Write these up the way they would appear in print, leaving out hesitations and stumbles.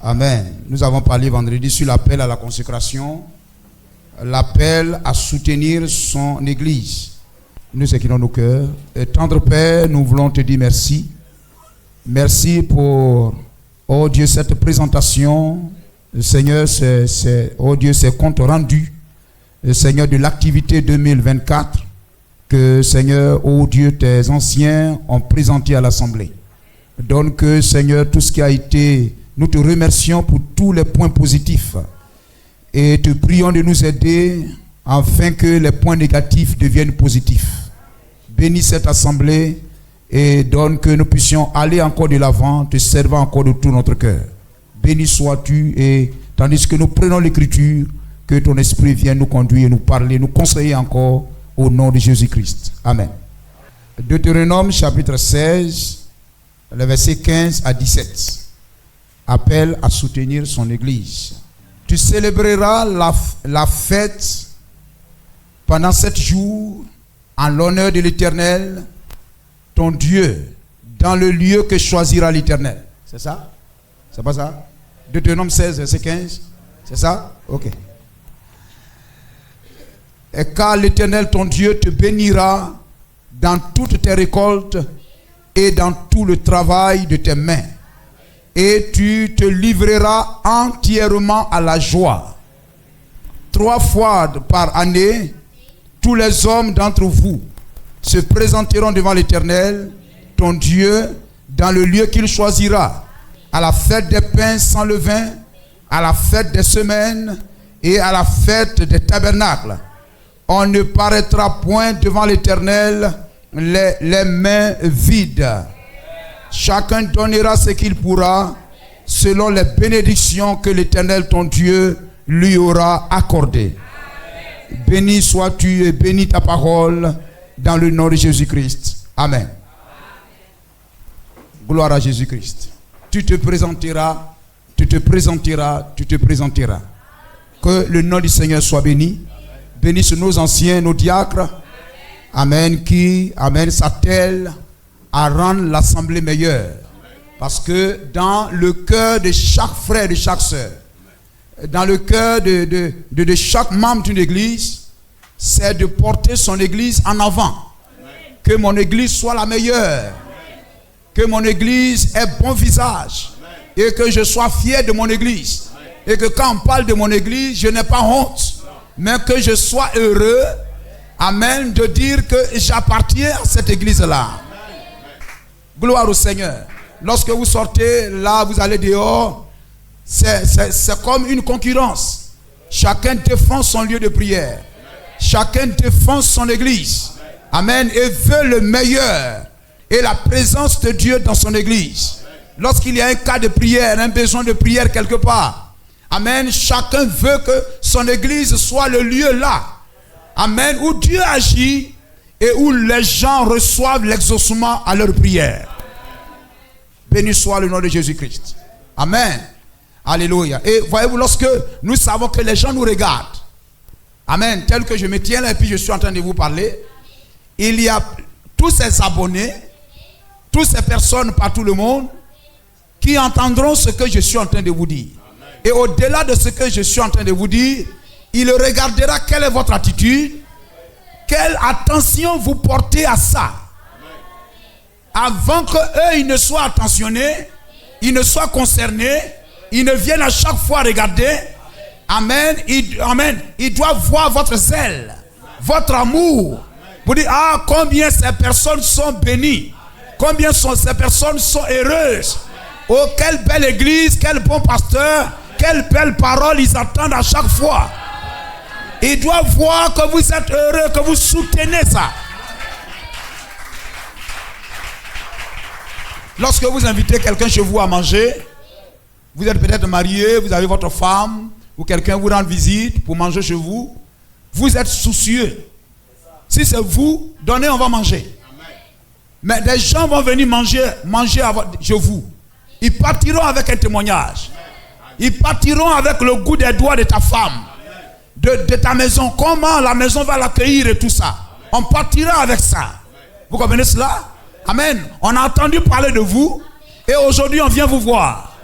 Amen. Nous avons parlé vendredi sur l'appel à la consécration, l'appel à soutenir son église. Nous, ce qui est dans nos cœurs. Et tendre Père, nous voulons te dire merci. Merci pour, oh Dieu, cette présentation. Seigneur, oh Dieu, ces comptes rendus, Seigneur, de l'activité 2024 que, Seigneur, oh Dieu, tes anciens ont présenté à l'Assemblée. Donc, Seigneur, tout ce qui a été, nous te remercions pour tous les points positifs et te prions de nous aider afin que les points négatifs deviennent positifs. Bénis cette assemblée et donne que nous puissions aller encore de l'avant, te servant encore de tout notre cœur. Béni sois-tu, et tandis que nous prenons l'écriture, que ton esprit vienne nous conduire, nous parler, nous conseiller encore au nom de Jésus-Christ. Amen. Deutéronome chapitre 16, le verset 15 à 17. Appel à soutenir son église. Tu célébreras la fête pendant 7 jours en l'honneur de l'Éternel, ton Dieu, dans le lieu que choisira l'Éternel. C'est ça? C'est pas ça? Deutéronome 16, verset 15. C'est ça? Ok. Et car l'Éternel, ton Dieu, te bénira dans toutes tes récoltes et dans tout le travail de tes mains. Et tu te livreras entièrement à la joie. 3 fois par année, tous les hommes d'entre vous se présenteront devant l'Éternel, ton Dieu, dans le lieu qu'il choisira, à la fête des pains sans levain, à la fête des semaines et à la fête des tabernacles. On ne paraîtra point devant l'Éternel les mains vides. Chacun donnera ce qu'il pourra selon les bénédictions que l'Éternel ton Dieu lui aura accordées. Béni sois-tu et bénis ta parole dans le nom de Jésus-Christ. Amen. Gloire à Jésus-Christ. Tu te présenteras, tu te présenteras, tu te présenteras. Que le nom du Seigneur soit béni. Bénisse nos anciens, nos diacres. Amen. Qui, amen, s'attellent à rendre l'assemblée meilleure. Parce que dans le cœur de chaque frère, de chaque sœur, dans le cœur de chaque membre d'une église, c'est de porter son église en avant. Que mon église soit la meilleure. Que mon église ait bon visage. Et que je sois fier de mon église. Et que quand on parle de mon église, je n'ai pas honte. Mais que je sois heureux, amen, de dire que j'appartiens à cette église-là. Gloire au Seigneur. Lorsque vous sortez, là, vous allez dehors, c'est comme une concurrence. Chacun défend son lieu de prière. Chacun défend son église. Amen. Et veut le meilleur. Et la présence de Dieu dans son église. Lorsqu'il y a un cas de prière, un besoin de prière quelque part. Amen. Chacun veut que son église soit le lieu là. Amen. Où Dieu agit et où les gens reçoivent l'exaucement à leur prière. Béni soit le nom de Jésus-Christ. Amen. Alléluia. Et voyez-vous, lorsque nous savons que les gens nous regardent. Amen. Tel que je me tiens là et puis je suis en train de vous parler. Il y a tous ces abonnés, toutes ces personnes par tout le monde qui entendront ce que je suis en train de vous dire. Et au-delà de ce que je suis en train de vous dire, il regardera quelle est votre attitude, quelle attention vous portez à ça. Avant qu'eux, ils ne soient attentionnés, ils ne soient concernés, ils ne viennent à chaque fois regarder. Amen. Ils doivent voir votre zèle, votre amour. Vous dites, ah, combien ces personnes sont bénies. Combien ces personnes sont heureuses. Oh, quelle belle église, quel bon pasteur, quelle belle parole ils attendent à chaque fois. Ils doivent voir que vous êtes heureux, que vous soutenez ça. Lorsque vous invitez quelqu'un chez vous à manger, vous êtes peut-être marié, vous avez votre femme, ou quelqu'un vous rend visite pour manger chez vous, vous êtes soucieux. Si c'est vous, donnez, on va manger. Mais des gens vont venir manger chez vous. Ils partiront avec un témoignage. Ils partiront avec le goût des doigts de ta femme. de ta maison, comment la maison va l'accueillir et tout ça. On partira avec ça. Vous comprenez cela? Amen. On a entendu parler de vous et aujourd'hui on vient vous voir.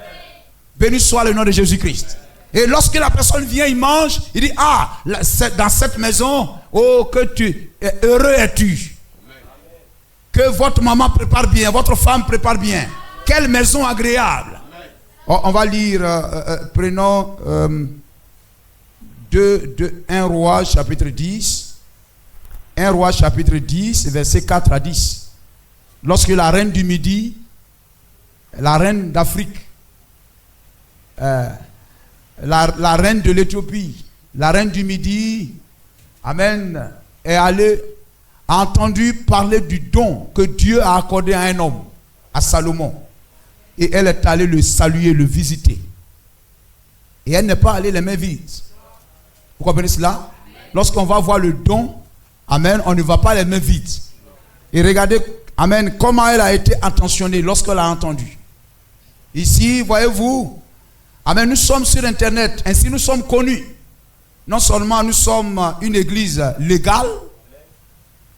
Béni soit le nom de Jésus-Christ. Et lorsque la personne vient, il mange, il dit, ah, dans cette maison, oh, heureux es-tu. Que votre maman prépare bien, votre femme prépare bien. Quelle maison agréable. On va lire, prenons 1 Roi chapitre 10. 1 Roi chapitre 10, versets 4 à 10. Lorsque la reine du Midi, la reine d'Afrique, la reine de l'Éthiopie, la reine du Midi, amen, est allée, a entendu parler du don que Dieu a accordé à un homme, à Salomon. Et elle est allée le saluer, le visiter. Et elle n'est pas allée les mains vides. Vous comprenez cela? Lorsqu'on va voir le don, amen, on ne va pas les mains vides. Et regardez, amen, comment elle a été intentionnée lorsqu'elle a entendu. Ici, voyez-vous, amen, nous sommes sur Internet, ainsi nous sommes connus. Non seulement nous sommes une église légale,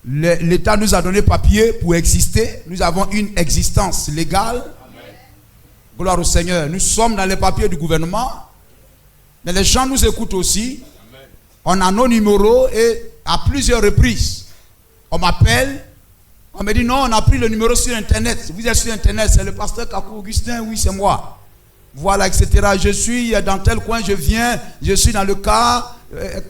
l'État nous a donné papier pour exister, nous avons une existence légale. Gloire au Seigneur. Nous sommes dans les papiers du gouvernement, mais les gens nous écoutent aussi. On a nos numéros et à plusieurs reprises, on m'appelle, on me dit non, on a pris le numéro sur Internet. Vous êtes sur Internet, c'est le pasteur Kakou Augustin, oui, c'est moi. Voilà, etc. Je suis dans tel coin, je viens, je suis dans le cas.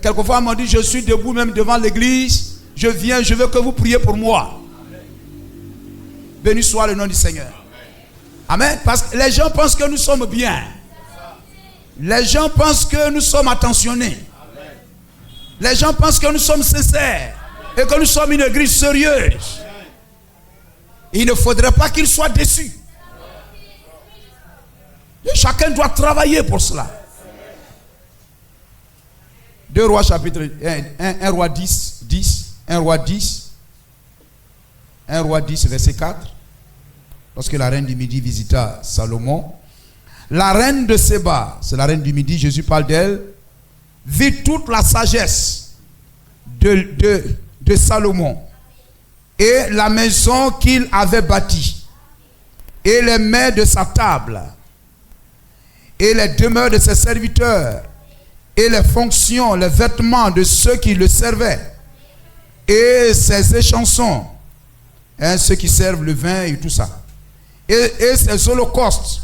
Quelquefois, on m'a dit, je suis debout même devant l'église. Je viens, je veux que vous priez pour moi. Béni soit le nom du Seigneur. Amen. Parce que les gens pensent que nous sommes bien. Les gens pensent que nous sommes attentionnés. Les gens pensent que nous sommes sincères. Et que nous sommes une église sérieuse. Il ne faudrait pas qu'ils soient déçus. Et chacun doit travailler pour cela. 2 Rois chapitre 1 Roi 10, 1 Roi 10, 1 Roi 10 verset 4. Lorsque la reine du Midi visita Salomon, la reine de Séba, c'est la reine du Midi, Jésus parle d'elle, vit toute la sagesse de Salomon et la maison qu'il avait bâtie et les mets de sa table et les demeures de ses serviteurs et les fonctions, les vêtements de ceux qui le servaient et ses échansons, hein, ceux qui servent le vin et tout ça. Et ces holocaustes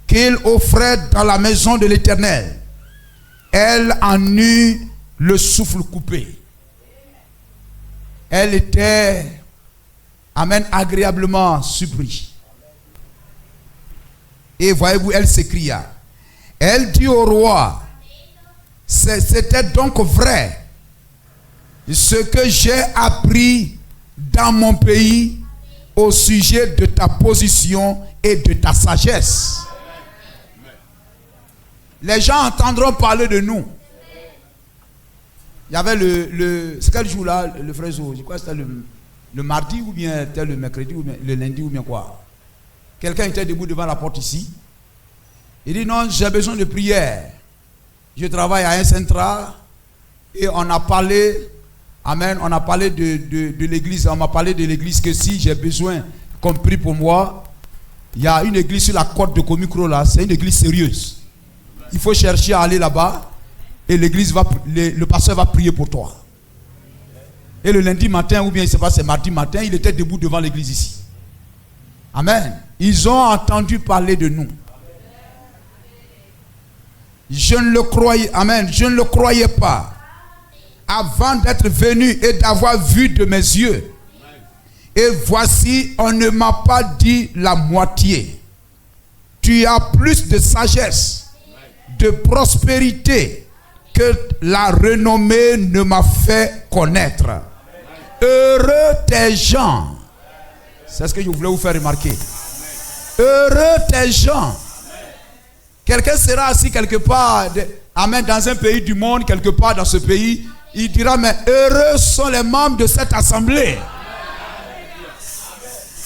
qu'il offrait dans la maison de l'Éternel, elle en eut le souffle coupé. Elle était, amen, agréablement surprise. Et voyez-vous, elle s'écria. Elle dit au roi, c'était donc vrai ce que j'ai appris dans mon pays au sujet de ta position et de ta sagesse. Les gens entendront parler de nous. Il y avait c'est quel jour là, le frère Zo? Je crois que c'était le mardi ou bien c'était le mercredi ou bien le lundi ou bien quoi. Quelqu'un était debout devant la porte ici. Il dit non, j'ai besoin de prière. Je travaille à un centre et on a parlé. Amen. On a parlé de l'église. On m'a parlé de l'église que si j'ai besoin qu'on prie pour moi, il y a une église sur la côte de Komikro là. C'est une église sérieuse. Il faut chercher à aller là-bas et l'église le pasteur va prier pour toi. Et le lundi matin, ou bien il ne sait pas, c'est mardi matin, il était debout devant l'église ici. Amen. Ils ont entendu parler de nous. Je ne le croyais, amen, je ne le croyais pas. Avant d'être venu et d'avoir vu de mes yeux. Et voici, on ne m'a pas dit la moitié. Tu as plus de sagesse, de prospérité que la renommée ne m'a fait connaître. Heureux tes gens. C'est ce que je voulais vous faire remarquer. Heureux tes gens. Quelqu'un sera assis quelque part, amen, dans un pays du monde, quelque part dans ce pays. Il dira, mais heureux sont les membres de cette assemblée.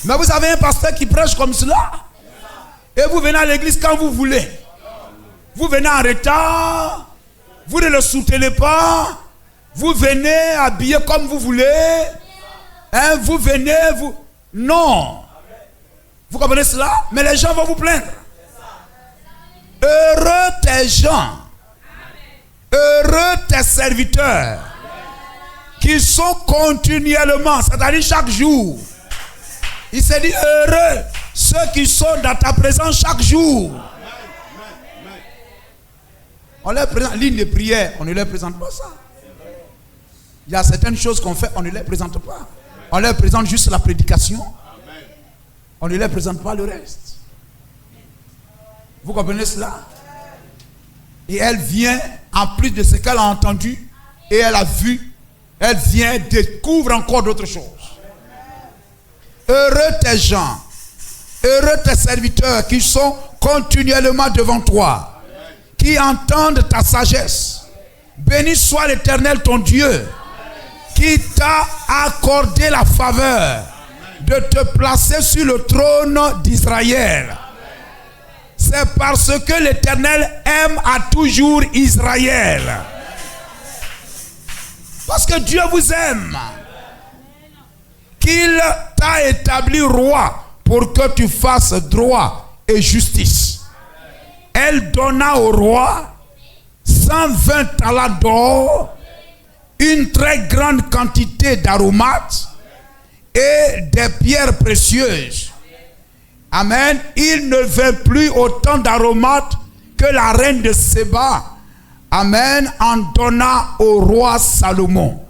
Mais vous avez un pasteur qui prêche comme cela. Et vous venez à l'église quand vous voulez. Vous venez en retard. Vous ne le soutenez pas. Vous venez habillé comme vous voulez. Hein, vous venez, vous... Non. Vous comprenez cela? Mais les gens vont vous plaindre. Heureux tes gens. Heureux tes serviteurs. Qui sont continuellement, c'est-à-dire chaque jour. Il s'est dit heureux ceux qui sont dans ta présence chaque jour. On leur présente ligne de prière, on ne leur présente pas ça. Il y a certaines choses qu'on fait, on ne les présente pas. On leur présente juste la prédication. On ne leur présente pas le reste. Vous comprenez cela? Et elle vient, en plus de ce qu'elle a entendu, et elle a vu, elle vient, découvre encore d'autres choses. Heureux tes gens, heureux tes serviteurs qui sont continuellement devant toi, qui entendent ta sagesse. Béni soit l'Éternel ton Dieu, qui t'a accordé la faveur de te placer sur le trône d'Israël. C'est parce que l'Éternel aime à toujours Israël. Parce que Dieu vous aime. Qu'il t'a établi roi pour que tu fasses droit et justice. Elle donna au roi 120 talents d'or, une très grande quantité d'aromates et des pierres précieuses. Amen. Il ne veut plus autant d'aromates que la reine de Séba. Amen. En donna au roi Salomon.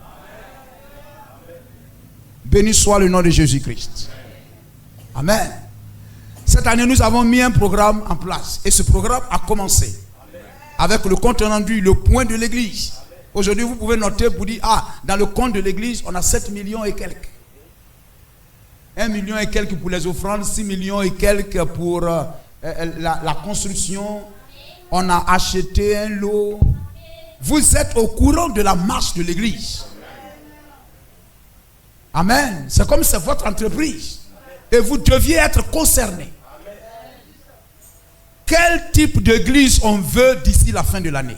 Béni soit le nom de Jésus-Christ. Amen. Cette année, nous avons mis un programme en place. Et ce programme a commencé avec le compte rendu, le point de l'église. Aujourd'hui, vous pouvez noter pour dire, dans le compte de l'église, on a 7 millions et quelques. 1 million et quelques pour les offrandes, 6 millions et quelques pour la construction. On a acheté un lot. Vous êtes au courant de la marche de l'église. Amen. C'est comme c'est votre entreprise. Et vous deviez être concerné. Quel type d'église on veut d'ici la fin de l'année?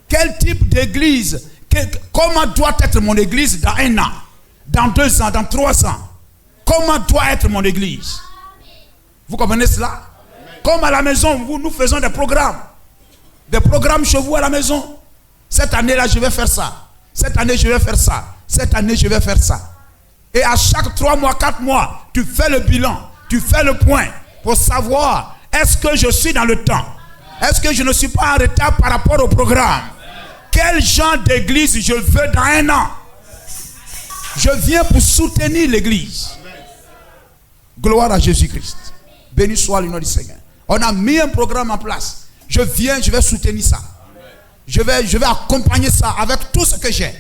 Quel type d'église? Comment doit être mon église dans 1 an? Dans 2 ans? Dans 3 ans? Comment doit être mon église? Vous comprenez cela? Comme à la maison, nous faisons des programmes. Des programmes chez vous à la maison. Cette année-là, je vais faire ça. Cette année, je vais faire ça. Cette année, je vais faire ça. Et à chaque 3 mois, 4 mois, tu fais le bilan. Tu fais le point pour savoir est-ce que je suis dans le temps? Est-ce que je ne suis pas en retard par rapport au programme? Quel genre d'église je veux dans 1 an? Je viens pour soutenir l'église. Gloire à Jésus-Christ. Béni soit le nom du Seigneur. On a mis un programme en place. Je viens, je vais soutenir ça. Je vais accompagner ça avec tout ce que j'ai.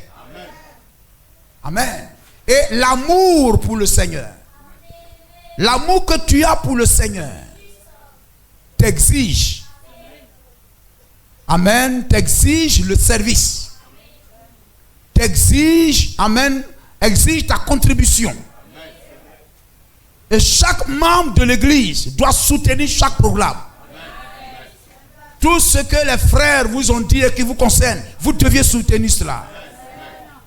Amen. Et l'amour pour le Seigneur. L'amour que tu as pour le Seigneur t'exige. Amen. T'exige le service. T'exige, amen, exige ta contribution. Et chaque membre de l'église doit soutenir chaque programme. Tout ce que les frères vous ont dit et qui vous concerne, vous deviez soutenir cela.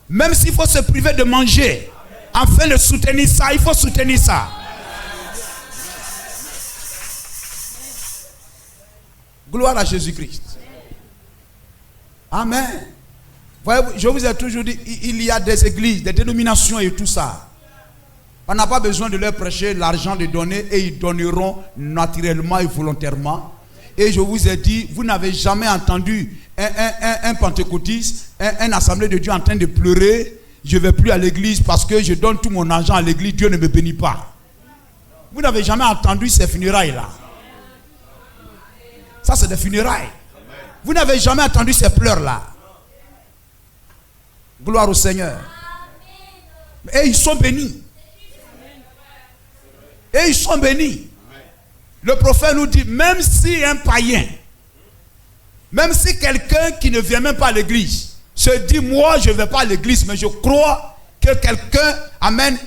Même s'il faut se priver de manger, afin de soutenir ça, il faut soutenir ça. Gloire à Jésus-Christ. Amen. Voyez, je vous ai toujours dit, il y a des églises, des dénominations et tout ça. On n'a pas besoin de leur prêcher l'argent de donner et ils donneront naturellement et volontairement. Et je vous ai dit, vous n'avez jamais entendu un pentecôtiste, un assemblée de Dieu en train de pleurer. Je ne vais plus à l'église parce que je donne tout mon argent à l'église, Dieu ne me bénit pas. Vous n'avez jamais entendu ces funérailles-là. Ça, c'est des funérailles. Vous n'avez jamais entendu ces pleurs-là. Gloire au Seigneur. Et ils sont bénis. Et ils sont bénis. Le prophète nous dit, même si un païen, même si quelqu'un qui ne vient même pas à l'église, se dit, moi je ne vais pas à l'église, mais je crois que quelqu'un, amen,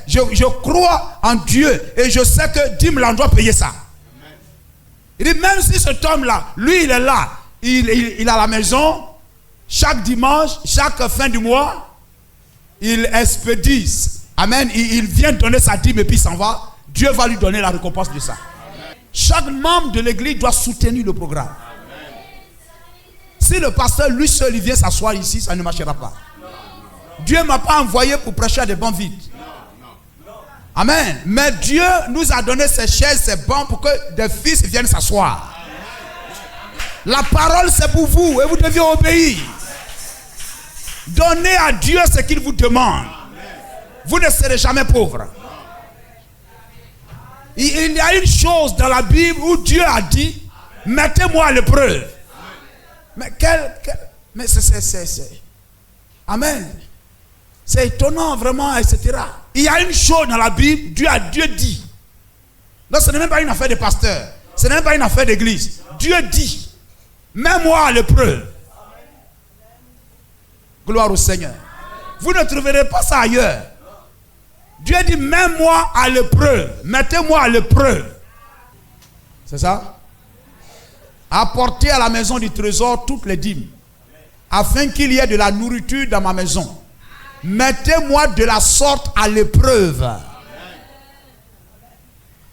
je crois en Dieu et je sais que Dim doit payer ça. Il dit, même si cet homme-là, lui il est là, il a la maison, chaque dimanche, chaque fin du mois, il expédie. Amen. Il vient donner sa dîme et puis il s'en va. Dieu va lui donner la récompense de ça. Amen. Chaque membre de l'église doit soutenir le programme. Amen. Si le pasteur lui seul il vient s'asseoir ici, ça ne marchera pas. Dieu ne m'a pas envoyé pour prêcher à des bancs vides. Amen. Mais Dieu nous a donné ces chaises, ces bancs pour que des fils viennent s'asseoir. La parole c'est pour vous et vous devez obéir. Donnez à Dieu ce qu'il vous demande. Vous ne serez jamais pauvre. Il y a une chose dans la Bible où Dieu a dit, mettez-moi à l'épreuve. Mais mais c'est Amen. C'est étonnant vraiment, etc. Il y a une chose dans la Bible, Dieu dit. Donc ce n'est même pas une affaire de pasteur. Ce n'est même pas une affaire d'église. Dieu dit, mets-moi à l'épreuve. Gloire au Seigneur. Vous ne trouverez pas ça ailleurs. Dieu dit, mets-moi à l'épreuve. Mettez-moi à l'épreuve. C'est ça? Apportez à la maison du trésor toutes les dîmes, afin qu'il y ait de la nourriture dans ma maison. Mettez-moi de la sorte à l'épreuve.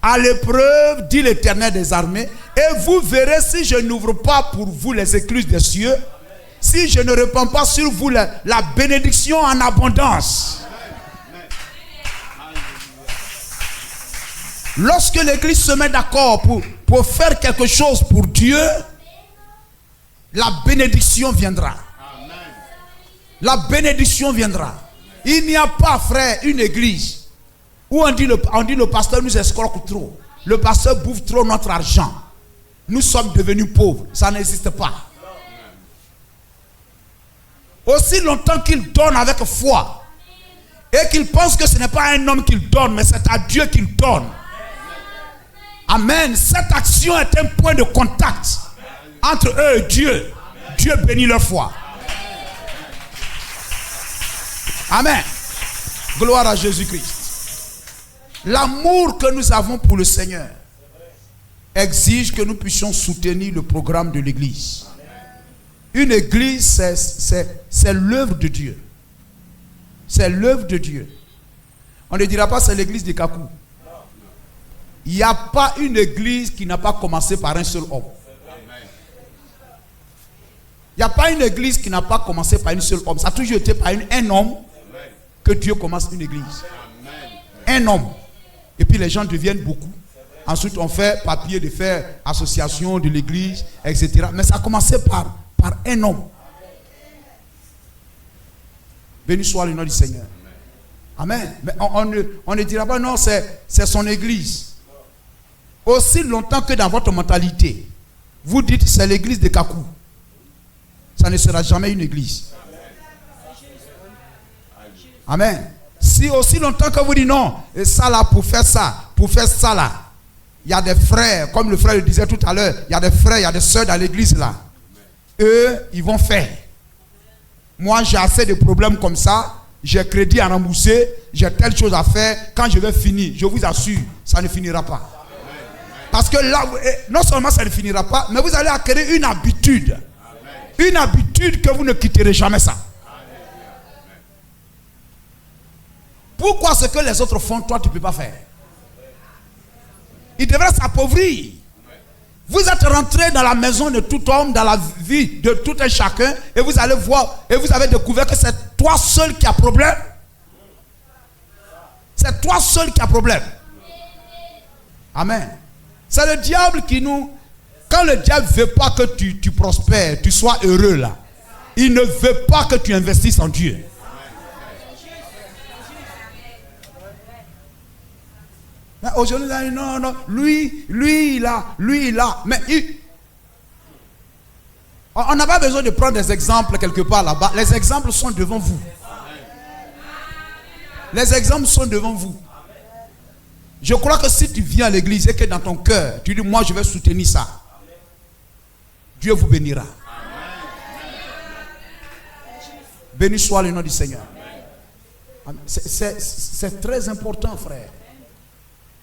À l'épreuve, dit l'Éternel des armées, et vous verrez si je n'ouvre pas pour vous les écluses des cieux, si je ne répands pas sur vous la bénédiction en abondance. Lorsque l'église se met d'accord pour faire quelque chose pour Dieu, la bénédiction viendra. La bénédiction viendra. Il n'y a pas, frère, une église où on dit le pasteur nous escroque trop. Le pasteur bouffe trop notre argent. Nous sommes devenus pauvres. Ça n'existe pas. Aussi longtemps qu'il donne avec foi et qu'il pense que ce n'est pas un homme qu'il donne, mais c'est à Dieu qu'il donne. Amen. Cette action est un point de contact entre eux et Dieu. Dieu bénit leur foi. Amen. Gloire à Jésus-Christ. L'amour que nous avons pour le Seigneur exige que nous puissions soutenir le programme de l'église. Une église, c'est l'œuvre de Dieu. C'est l'œuvre de Dieu. On ne dira pas c'est l'église de Kakou. Il n'y a pas une église qui n'a pas commencé par un seul homme. Il n'y a pas une église qui n'a pas commencé par un seul homme. Ça a toujours été par un homme que Dieu commence une église. Un homme. Et puis les gens deviennent beaucoup. Ensuite on fait papier de faire association de l'église, etc. Mais ça a commencé par un homme. Béni soit le nom du Seigneur. Amen. Mais on ne dira pas non, c'est son église. Aussi longtemps que dans votre mentalité, vous dites c'est l'église de Kakou, ça ne sera jamais une église. Amen. Si aussi longtemps que vous dites non, et ça là pour faire ça là, il y a des frères, comme le frère le disait tout à l'heure, il y a des frères, il y a des soeurs dans l'église là. Eux, ils vont faire. Moi, j'ai assez de problèmes comme ça. J'ai crédit à rembourser, j'ai telle chose à faire. Quand je vais finir, je vous assure, ça ne finira pas. Parce que là, non seulement ça ne finira pas, mais vous allez acquérir une habitude. Une habitude que vous ne quitterez jamais ça. Pourquoi ce que les autres font, toi tu ne peux pas faire? Ils devraient s'appauvrir. Vous êtes rentré dans la maison de tout homme, dans la vie de tout un chacun, et vous allez voir, et vous avez découvert que c'est toi seul qui as problème. C'est toi seul qui as problème. Amen. C'est le diable qui nous... Quand le diable ne veut pas que tu prospères, tu sois heureux là, il ne veut pas que tu investisses en Dieu. Aujourd'hui, non, lui, il a. Mais on n'a pas besoin de prendre des exemples quelque part là-bas. Les exemples sont devant vous. Les exemples sont devant vous. Je crois que si tu viens à l'église et que dans ton cœur, tu dis, moi je vais soutenir ça, Dieu vous bénira. Béni soit le nom du Seigneur. C'est très important, frère.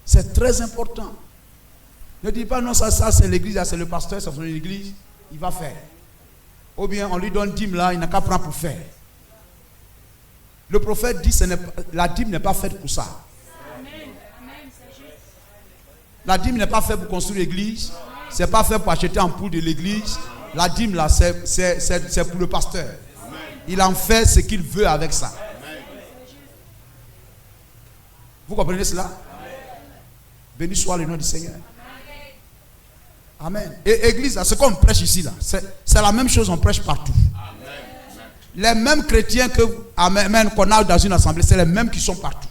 C'est très important. Ne dis pas non, ça c'est l'église, c'est le pasteur, c'est son église, il va faire. Ou bien on lui donne dîme là, il n'a qu'à prendre pour faire. Le prophète dit que la dîme n'est pas faite pour ça. La dîme n'est pas faite pour construire l'église. C'est pas fait pour acheter un poule de l'église. La dîme là, c'est pour le pasteur. Il en fait ce qu'il veut avec ça. Vous comprenez cela? Béni soit le nom du Seigneur. Amen. Et église, ce qu'on prêche ici là, c'est la même chose, on prêche partout. Les mêmes chrétiens qu'on a dans une assemblée, c'est les mêmes qui sont partout.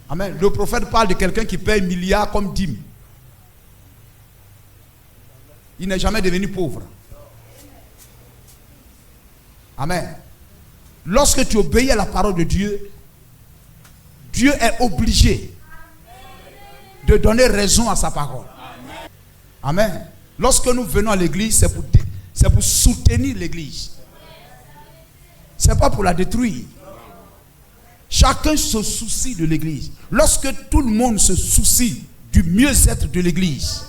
Amen. Le prophète parle de quelqu'un qui paye milliards comme dîme. Il n'est jamais devenu pauvre. Amen. Lorsque tu obéis à la parole de Dieu, Dieu est obligé de donner raison à sa parole. Amen. Lorsque nous venons à l'église, c'est pour soutenir l'église. Ce n'est pas pour la détruire. Chacun se soucie de l'église. Lorsque tout le monde se soucie du mieux-être de l'église,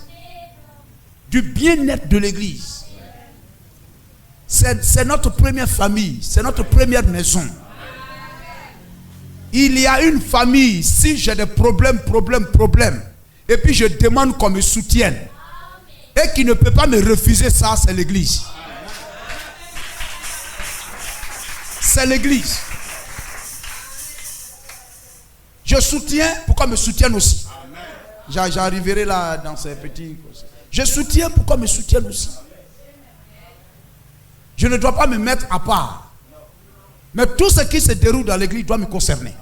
du bien-être de l'église, c'est notre première famille, c'est notre première maison. Il y a une famille, si j'ai des problèmes, et puis je demande qu'on me soutienne, et qui ne peut pas me refuser ça, c'est l'église. C'est l'église. Je soutiens pour qu'on me soutienne aussi. J'arriverai là dans ces petits... Je soutiens pour qu'on me soutienne aussi. Je ne dois pas me mettre à part. Mais tout ce qui se déroule dans l'église doit me concerner.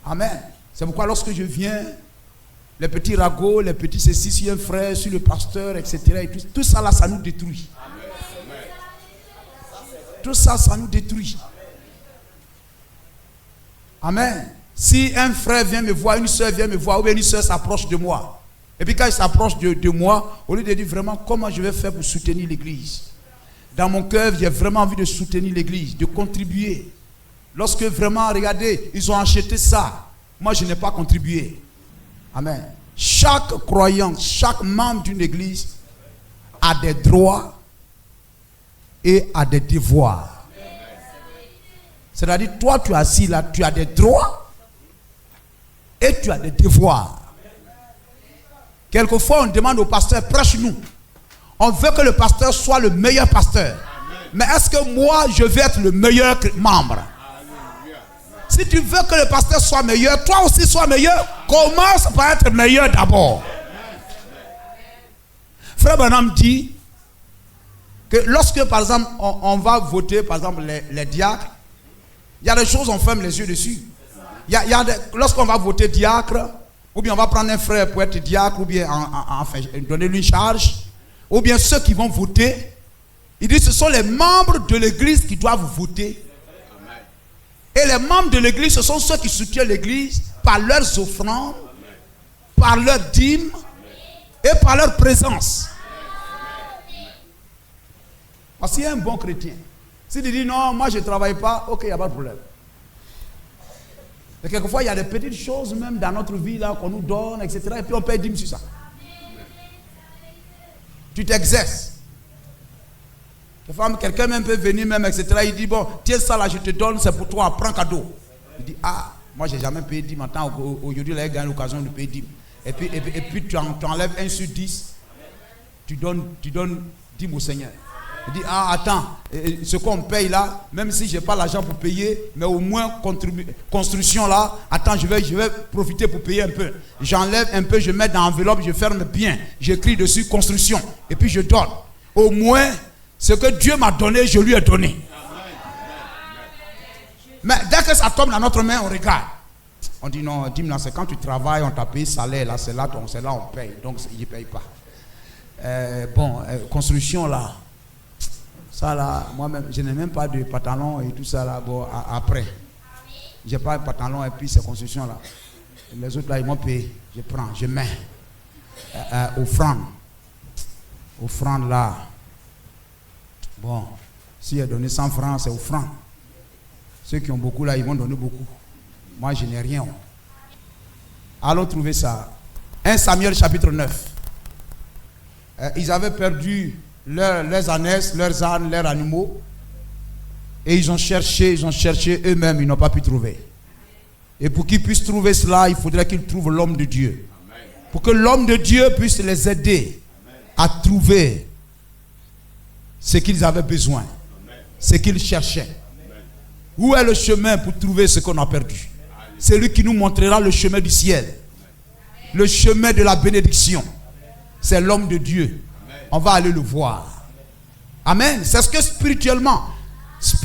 Amen. C'est pourquoi lorsque je viens, les petits ragots, les petits ceci sur un frère, sur le pasteur, etc. Et tout ça là, ça nous détruit. Tout ça, ça nous détruit. Amen. Si un frère vient me voir, une soeur vient me voir, ou bien une soeur s'approche de moi, et puis quand il s'approche de moi, au lieu de dire vraiment comment je vais faire pour soutenir l'église, dans mon cœur, j'ai vraiment envie de soutenir l'église, de contribuer. Lorsque vraiment, regardez, ils ont acheté ça, moi je n'ai pas contribué. Amen. Chaque croyant, chaque membre d'une église a des droits et a des devoirs. C'est-à-dire, toi tu es assis là, tu as des droits et tu as des devoirs. Quelquefois, on demande au pasteur, prêche-nous. On veut que le pasteur soit le meilleur pasteur. Mais est-ce que moi, je vais être le meilleur membre? Si tu veux que le pasteur soit meilleur, toi aussi sois meilleur. Commence par être meilleur d'abord. Frère Branham dit que lorsque, par exemple, on va voter, par exemple, les diacres, il y a des choses, on ferme les yeux dessus. Lorsqu'on va voter diacre, ou bien on va prendre un frère pour être diacre, ou bien enfin, donner lui une charge, ou bien ceux qui vont voter, il dit ce sont les membres de l'église qui doivent voter. Et les membres de l'église, ce sont ceux qui soutiennent l'église par leurs offrandes, par leurs dîmes et par leur présence. Parce qu'il y a un bon chrétien. S'il dit non, moi je ne travaille pas, ok, il n'y a pas de problème. Mais quelquefois, il y a des petites choses même dans notre vie là qu'on nous donne, etc. Et puis on paye dîme sur ça. Tu t'exerces. Quelqu'un même peut venir même, etc. Il dit, bon, tiens ça là, je te donne, c'est pour toi, prends cadeau. Il dit, ah, moi j'ai jamais payé dîme. Maintenant, aujourd'hui, là, il gagne l'occasion de payer dîme. Et puis tu enlèves 1 sur 10. Tu donnes dîme au Seigneur. Il dit, ah, attends, ce qu'on paye là, même si je n'ai pas l'argent pour payer, mais au moins construction là, attends, je vais profiter pour payer un peu. J'enlève un peu, je mets dans l'enveloppe, je ferme bien, j'écris dessus construction, et puis je donne. Au moins, ce que Dieu m'a donné, je lui ai donné. Mais dès que ça tombe dans notre main, on regarde. On dit non, dis-moi, c'est quand tu travailles, on t'a payé salaire, là, c'est là on paye, donc il ne paye pas. Construction là. Ça là, moi-même, je n'ai même pas de pantalon et tout ça là. Bon, après, j'ai pas de pantalon et puis ces constructions là. Les autres là, ils m'ont payé. Je prends, je mets. Offrande là. Bon, si j'ai donné 100 francs, c'est offrande. Ceux qui ont beaucoup là, ils vont donner beaucoup. Moi, je n'ai rien. Allons trouver ça. 1 Samuel chapitre 9. Ils avaient perdu leurs ânesses, leurs ânes, leurs animaux. Et ils ont cherché eux-mêmes, ils n'ont pas pu trouver. Et pour qu'ils puissent trouver cela, il faudrait qu'ils trouvent l'homme de Dieu. Pour que l'homme de Dieu puisse les aider à trouver ce qu'ils avaient besoin, ce qu'ils cherchaient. Où est le chemin pour trouver ce qu'on a perdu? C'est lui qui nous montrera le chemin du ciel, le chemin de la bénédiction. C'est l'homme de Dieu. On va aller le voir. Amen. C'est ce que spirituellement, c'est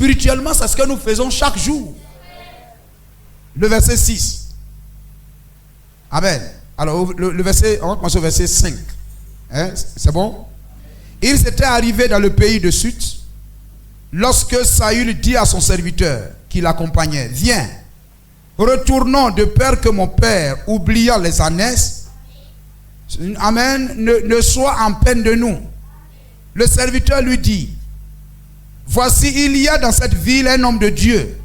ce que nous faisons chaque jour. Le verset 6. Amen. Alors, le verset, on va commencer au verset 5. Hein? C'est bon? Il s'était arrivé dans le pays de Sud, lorsque Saül dit à son serviteur qui l'accompagnait, viens, retournons de peur que mon père, oubliant les ânesses, amen, ne soit en peine de nous. Le serviteur lui dit, voici, il y a dans cette ville un homme de Dieu.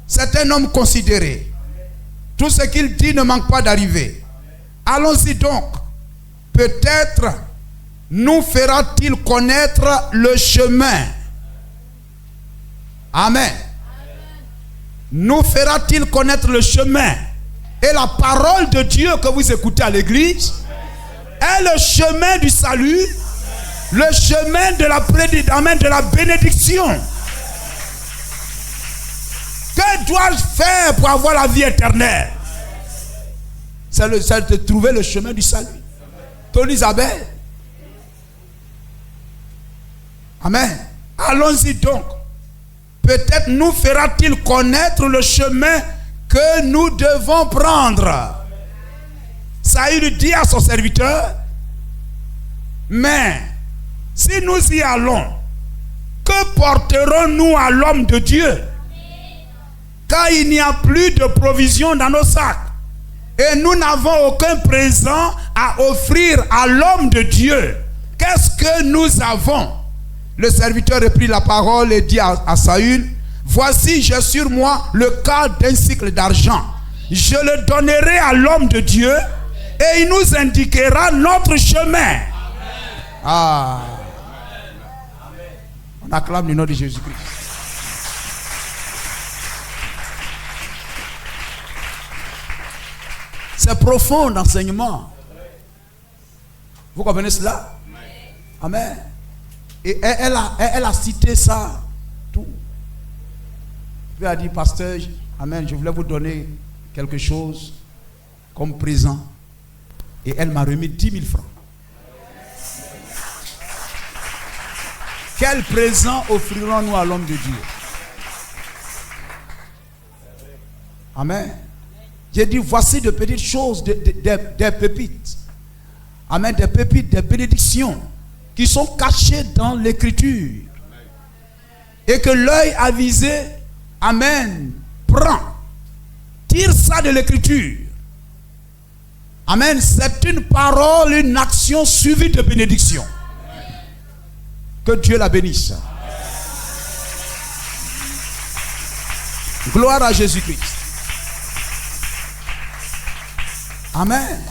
C'est un homme considéré. Tout ce qu'il dit ne manque pas d'arriver. Allons-y donc. Peut-être nous fera-t-il connaître le chemin. Amen. Nous fera-t-il connaître le chemin. Et la parole de Dieu que vous écoutez à l'église est le chemin du salut, le chemin de la bénédiction. Que dois-je faire pour avoir la vie éternelle? C'est de trouver le chemin du salut. Ton Isabelle. Amen. Allons-y donc. Peut-être nous fera-t-il connaître le chemin que nous devons prendre. Saül dit à son serviteur, mais si nous y allons, que porterons-nous à l'homme de Dieu? Car il n'y a plus de provisions dans nos sacs. Et nous n'avons aucun présent à offrir à l'homme de Dieu. Qu'est-ce que nous avons? Le serviteur reprit la parole et dit à Saül, voici, j'ai sur moi le quart d'un cycle d'argent. Je le donnerai à l'homme de Dieu et il nous indiquera notre chemin. Ah. On acclame le nom de Jésus-Christ. C'est profond d'enseignement. Vous comprenez cela? Amen. Et elle a cité ça. Tout. Elle a dit, pasteur, amen, je voulais vous donner quelque chose comme présent. Et elle m'a remis 10 000 francs. Quel présent offrirons-nous à l'homme de Dieu? Amen. J'ai dit, voici de petites choses, des pépites. Amen, des pépites, des bénédictions qui sont cachées dans l'écriture. Et que l'œil avisé, amen, prend. Tire ça de l'écriture. Amen, c'est une parole, une action suivie de bénédiction. Que Dieu la bénisse. Gloire à Jésus-Christ. Amen.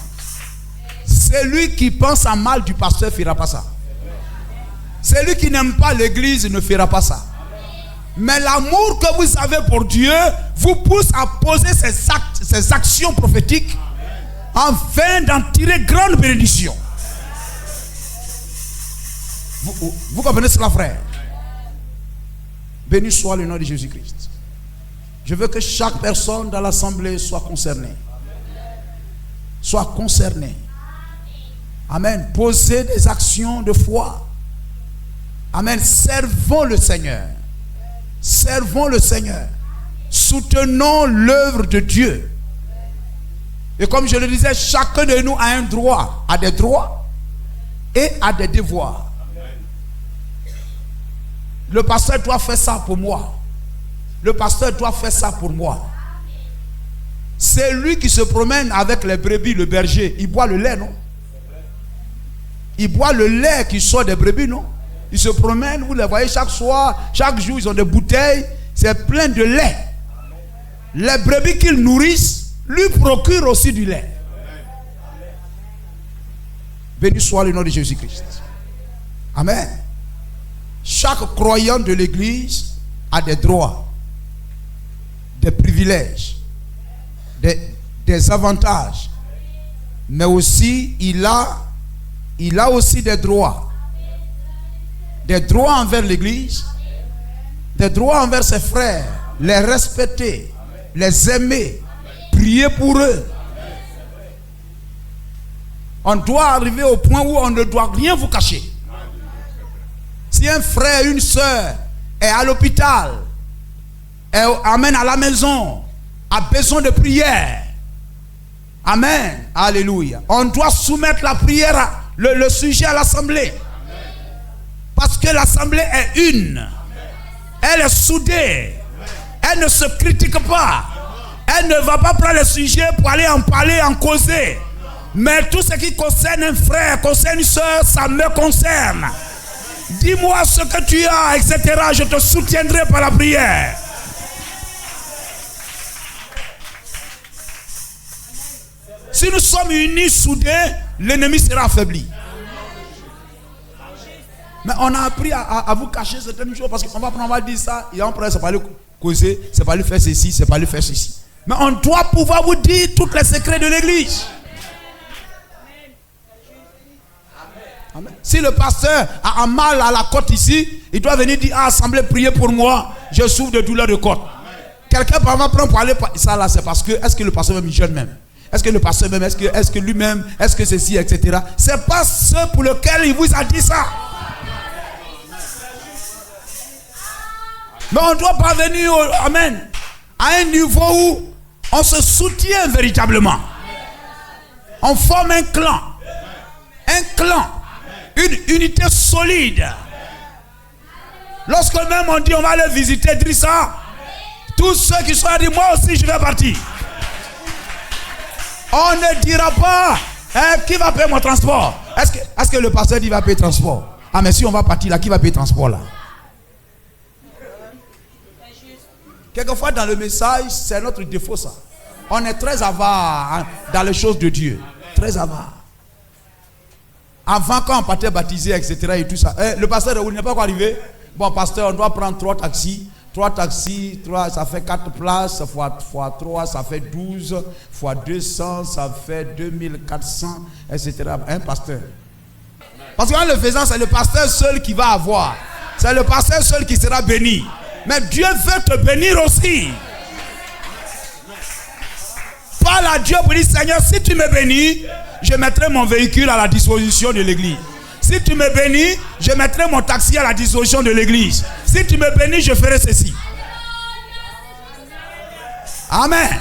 Celui qui pense à mal du pasteur ne fera pas ça. Celui qui n'aime pas l'église ne fera pas ça. Mais l'amour que vous avez pour Dieu vous pousse à poser ces actions prophétiques afin d'en tirer grande bénédiction. Vous comprenez cela, frère? Béni soit le nom de Jésus-Christ. Je veux que chaque personne dans l'assemblée soit concernée. Soit concernée. Amen. Posez des actions de foi. Amen. Servons le Seigneur. Servons le Seigneur. Soutenons l'œuvre de Dieu. Et comme je le disais, chacun de nous a un droit, a des droits et a des devoirs. Le pasteur doit faire ça pour moi. Le pasteur doit faire ça pour moi. C'est lui qui se promène avec les brebis, le berger. Il boit le lait, non? Il boit le lait qui sort des brebis, non? Ils se promènent, vous les voyez chaque soir, chaque jour, ils ont des bouteilles. C'est plein de lait. Les brebis qu'ils nourrissent lui procurent aussi du lait. Béni soit le nom de Jésus-Christ. Amen. Chaque croyant de l'église a des droits, des privilèges, des avantages. Mais aussi, il a aussi des droits. Des droits envers l'église, des droits envers ses frères, les respecter, les aimer, prier pour eux. On doit arriver au point où on ne doit rien vous cacher. Si un frère, une soeur est à l'hôpital, amène à la maison, a besoin de prière. Amen. Alléluia. On doit soumettre la prière, le sujet à l'assemblée. Parce que l'assemblée est une. Elle est soudée. Elle ne se critique pas. Elle ne va pas prendre le sujet pour aller en parler, en causer. Mais tout ce qui concerne un frère, concerne une soeur, ça me concerne. Dis-moi ce que tu as, etc. Je te soutiendrai par la prière. Si nous sommes unis, soudés, l'ennemi sera affaibli. Mais on a appris à vous cacher certaines choses parce qu'on va dire ça, et après c'est pas lui causer, c'est pas lui faire ceci, c'est pas lui faire ceci. Mais on doit pouvoir vous dire tous les secrets de l'église. Amen. Si le pasteur a un mal à la côte ici, il doit venir dire à l'assemblée, priez pour moi, je souffre de douleur de côte. Quelqu'un va prendre pour aller, ça là c'est parce que, est-ce que le pasteur même jeune même? Est-ce que le pasteur même, est-ce que lui-même, est-ce que ceci, etc. C'est pas ce pour lequel il vous a dit ça. Mais on doit parvenir amen, à un niveau où on se soutient véritablement. On forme un clan, une unité solide. Lorsque même on dit on va aller visiter Drissa, tous ceux qui sont là disent moi aussi je vais partir. On ne dira pas qui va payer mon transport. Est-ce que le pasteur dit va payer le transport? Ah mais si on va partir là, qui va payer le transport là? Quelquefois dans le message, c'est notre défaut ça. On est très avare dans les choses de Dieu. Très avare. Avant quand on partait baptiser, etc. et tout ça. Le pasteur il n'est pas encore arrivé. Bon pasteur, on doit prendre 3 taxis. 3 taxis, ça fait 4 places, fois 3, ça fait 12, fois 200, ça fait 2400, etc. Un pasteur. Parce qu'en le faisant, c'est le pasteur seul qui va avoir. C'est le pasteur seul qui sera béni. Mais Dieu veut te bénir aussi. Parle à Dieu pour dire, Seigneur, si tu me bénis, je mettrai mon véhicule à la disposition de l'église. Si tu me bénis, je mettrai mon taxi à la disposition de l'église. Si tu me bénis, je ferai ceci. Amen.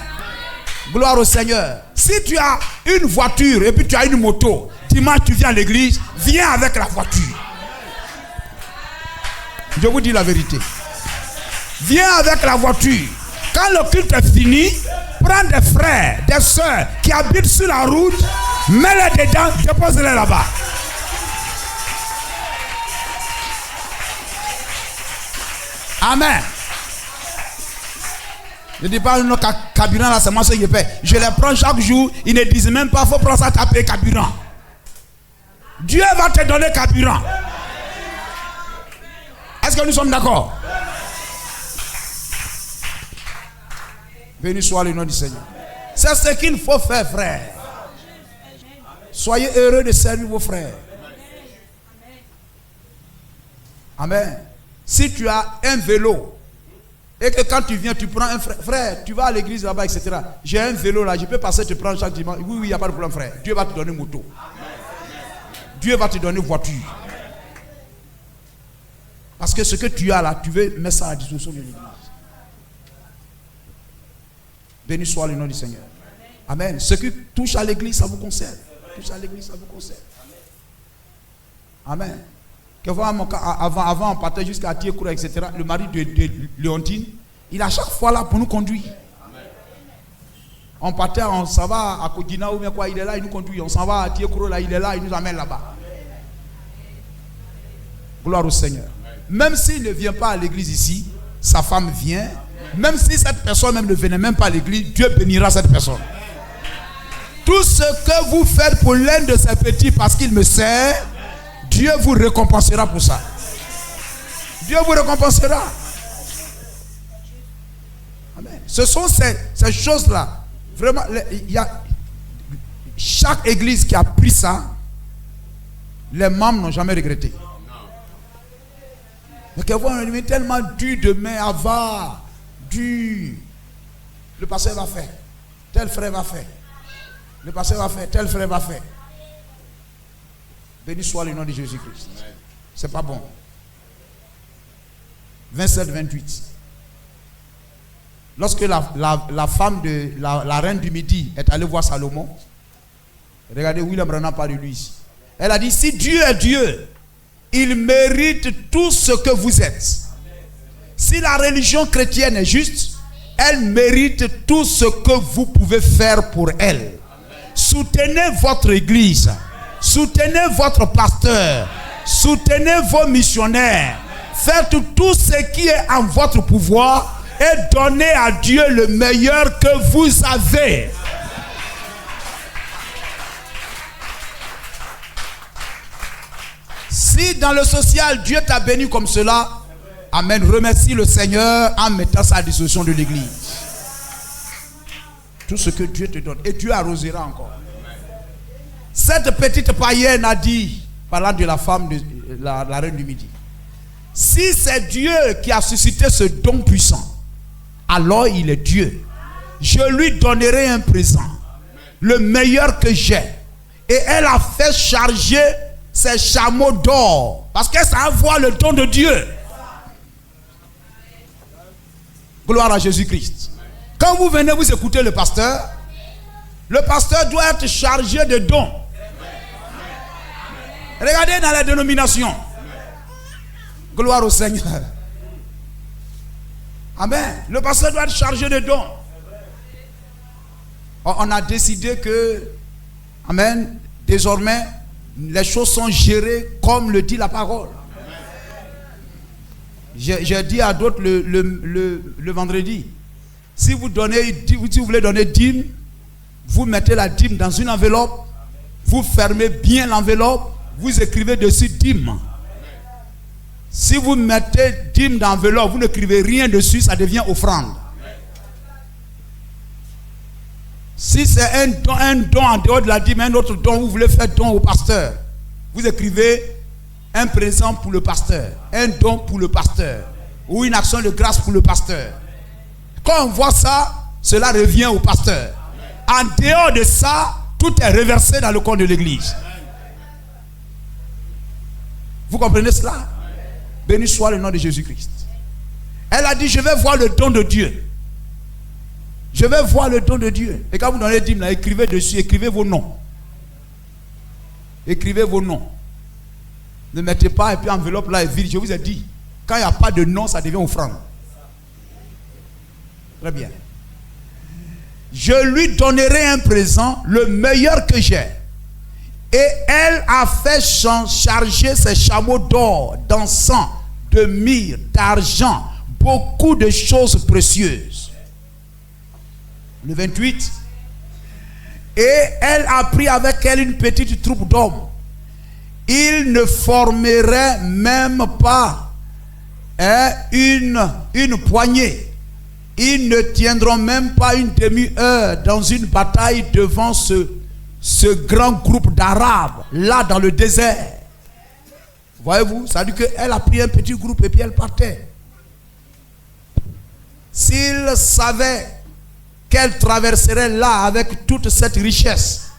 Gloire au Seigneur. Si tu as une voiture et puis tu as une moto, dimanche tu viens à l'église, viens avec la voiture. Je vous dis la vérité. Viens avec la voiture. Quand le culte est fini, prends des frères, des soeurs qui habitent sur la route, mets-les dedans, dépose-les là-bas. Amen. Je ne dis pas nos carburant là, c'est moi ce que je paie. Je les prends chaque jour. Ils ne disent même pas, il faut prendre ça, taper carburant. Dieu va te donner carburant. Est-ce que nous sommes d'accord? Béni soit le nom du Seigneur. C'est ce qu'il faut faire, frère. Soyez heureux de servir vos frères. Amen. Si tu as un vélo et que quand tu viens, tu prends un frère, tu vas à l'église là-bas, etc. J'ai un vélo là, je peux passer te prendre chaque dimanche. Oui, il n'y a pas de problème, frère. Dieu va te donner moto. Dieu va te donner voiture. Parce que ce que tu as là, tu veux mettre ça à la disposition de l'église. Béni soit le nom du Seigneur. Amen. Ce qui touche à l'église, ça vous concerne. Touche à l'église, ça vous concerne. Amen. Avant, on partait jusqu'à Tiekoura, etc. Le mari de Léontine, il est à chaque fois là pour nous conduire. On partait, on s'en va à Kodina ou bien quoi, il est là, il nous conduit. On s'en va à Tiekoura, là, il est là, il nous amène là-bas. Gloire au Seigneur. Même s'il ne vient pas à l'église ici, sa femme vient. Même si cette personne même ne venait même pas à l'église, Dieu bénira cette personne. Tout ce que vous faites pour l'un de ces petits parce qu'il me sert, Dieu vous récompensera pour ça. Dieu vous récompensera. Amen. Ce sont ces choses-là. Vraiment, il y a chaque église qui a pris ça, les membres n'ont jamais regretté. Mais quelquefois, on est tellement dur de main, avare, dur. Le pasteur va faire, tel frère va faire. Le pasteur va faire, tel frère va faire. Béni soit le nom de Jésus-Christ. C'est pas bon. 27-28. Lorsque la femme de la reine du Midi est allée voir Salomon, regardez, William Branham parle de lui ici. Elle a dit, si Dieu est Dieu, il mérite tout ce que vous êtes. Si la religion chrétienne est juste, elle mérite tout ce que vous pouvez faire pour elle. Soutenez votre église. Soutenez votre pasteur. Soutenez vos missionnaires. Faites tout ce qui est en votre pouvoir et donnez à Dieu le meilleur que vous avez. Si dans le social, Dieu t'a béni comme cela, amen, remercie le Seigneur en mettant ça à disposition de l'église. Tout ce que Dieu te donne. Et Dieu arrosera encore. Cette petite païenne a dit, parlant de la femme de la reine du Midi, si c'est Dieu qui a suscité ce don puissant, alors il est Dieu. Je lui donnerai un présent, le meilleur que j'ai. Et elle a fait charger ses chameaux d'or, parce que ça envoie le don de Dieu. Gloire à Jésus-Christ. Quand vous venez vous écouter le pasteur doit être chargé de dons. Regardez dans la dénomination. Gloire au Seigneur. Amen. Le pasteur doit être chargé de dons. On a décidé que, amen, désormais, les choses sont gérées comme le dit la parole. J'ai dit à d'autres le vendredi, si vous voulez donner dîme, vous mettez la dîme dans une enveloppe, vous fermez bien l'enveloppe, vous écrivez dessus dîme. Si vous mettez dîme dans l'enveloppe, vous n'écrivez rien dessus, ça devient offrande. Si c'est un don en dehors de la dîme, un autre don, vous voulez faire don au pasteur, vous écrivez un présent pour le pasteur, un don pour le pasteur, ou une action de grâce pour le pasteur. Quand on voit ça, cela revient au pasteur. En dehors de ça, tout est reversé dans le compte de l'église. Vous comprenez cela? Béni soit le nom de Jésus-Christ. Elle a dit, je vais voir le don de Dieu. Je vais voir le don de Dieu. Et quand vous donnez dîme, là, écrivez dessus, écrivez vos noms. Écrivez vos noms. Ne mettez pas et puis enveloppe là est vide. Je vous ai dit, quand il n'y a pas de nom, ça devient offrande. Très bien. Je lui donnerai un présent, le meilleur que j'ai. Et elle a fait charger ses chameaux d'or, d'encens, de myrrhe, d'argent, beaucoup de choses précieuses. Le 28. Et elle a pris avec elle une petite troupe d'hommes. Ils ne formeraient même pas une poignée. Ils ne tiendront même pas une demi-heure dans une bataille devant ce grand groupe d'Arabes, là dans le désert. Voyez-vous, ça veut dire qu'elle a pris un petit groupe et puis elle partait. S'ils savaient qu'elle traverserait là avec toute cette richesse,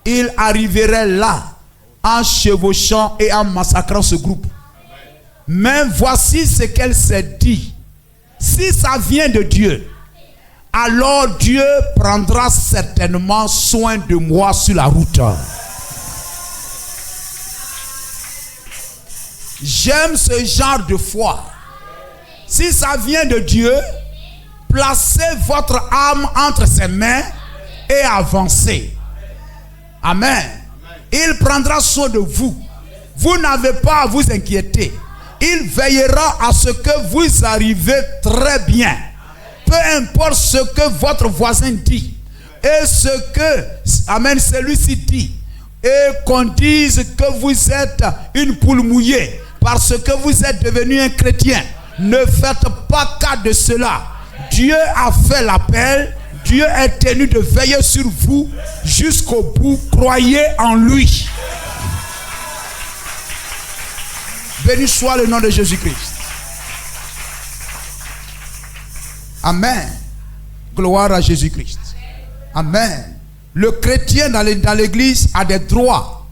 ils arriveraient là en chevauchant et en massacrant ce groupe. Mais voici ce qu'elle s'est dit. Si ça vient de Dieu, alors Dieu prendra certainement soin de moi sur la route. J'aime ce genre de foi. Si ça vient de Dieu, placez votre âme entre ses mains et avancez. Amen. Il prendra soin de vous. Vous n'avez pas à vous inquiéter. Il veillera à ce que vous arrivez très bien. Peu importe ce que votre voisin dit. Et ce que, amen, celui-ci dit, et qu'on dise que vous êtes une poule mouillée parce que vous êtes devenu un chrétien, ne faites pas cas de cela. Dieu a fait l'appel, Dieu est tenu de veiller sur vous jusqu'au bout. Croyez en lui. Béni soit le nom de Jésus-Christ. Amen. Gloire à Jésus-Christ. Amen. Le chrétien dans l'église a des droits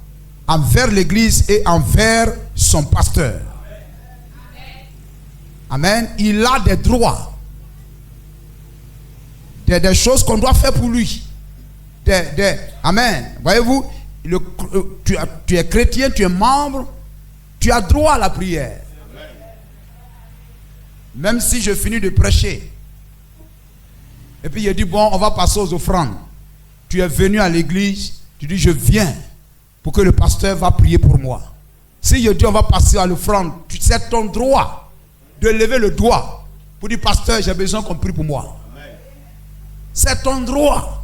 envers l'église et envers son pasteur. Amen. Il a des droits. Des choses qu'on doit faire pour lui. Amen. Voyez-vous, tu es chrétien, tu es membre, tu as droit à la prière. Même si je finis de prêcher, et puis il dit, bon, on va passer aux offrandes. Tu es venu à l'église, tu dis, je viens pour que le pasteur va prier pour moi. Si je dis, on va passer à l'offrande, c'est ton droit de lever le doigt pour dire, pasteur, j'ai besoin qu'on prie pour moi. C'est ton droit.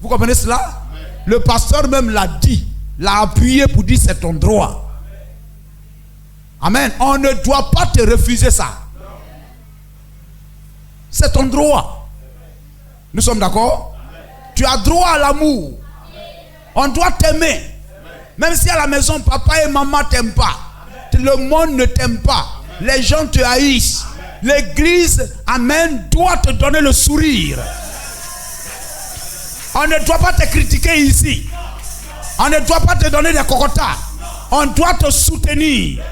Vous comprenez cela? Le pasteur même l'a dit, l'a appuyé pour dire, c'est ton droit. Amen. On ne doit pas te refuser ça. C'est ton droit. Nous sommes d'accord? Tu as droit à l'amour. On doit t'aimer. Même si à la maison, papa et maman ne t'aiment pas. Le monde ne t'aime pas. Les gens te haïssent. L'église, amen, doit te donner le sourire. On ne doit pas te critiquer ici. On ne doit pas te donner des cocotas. On doit te soutenir.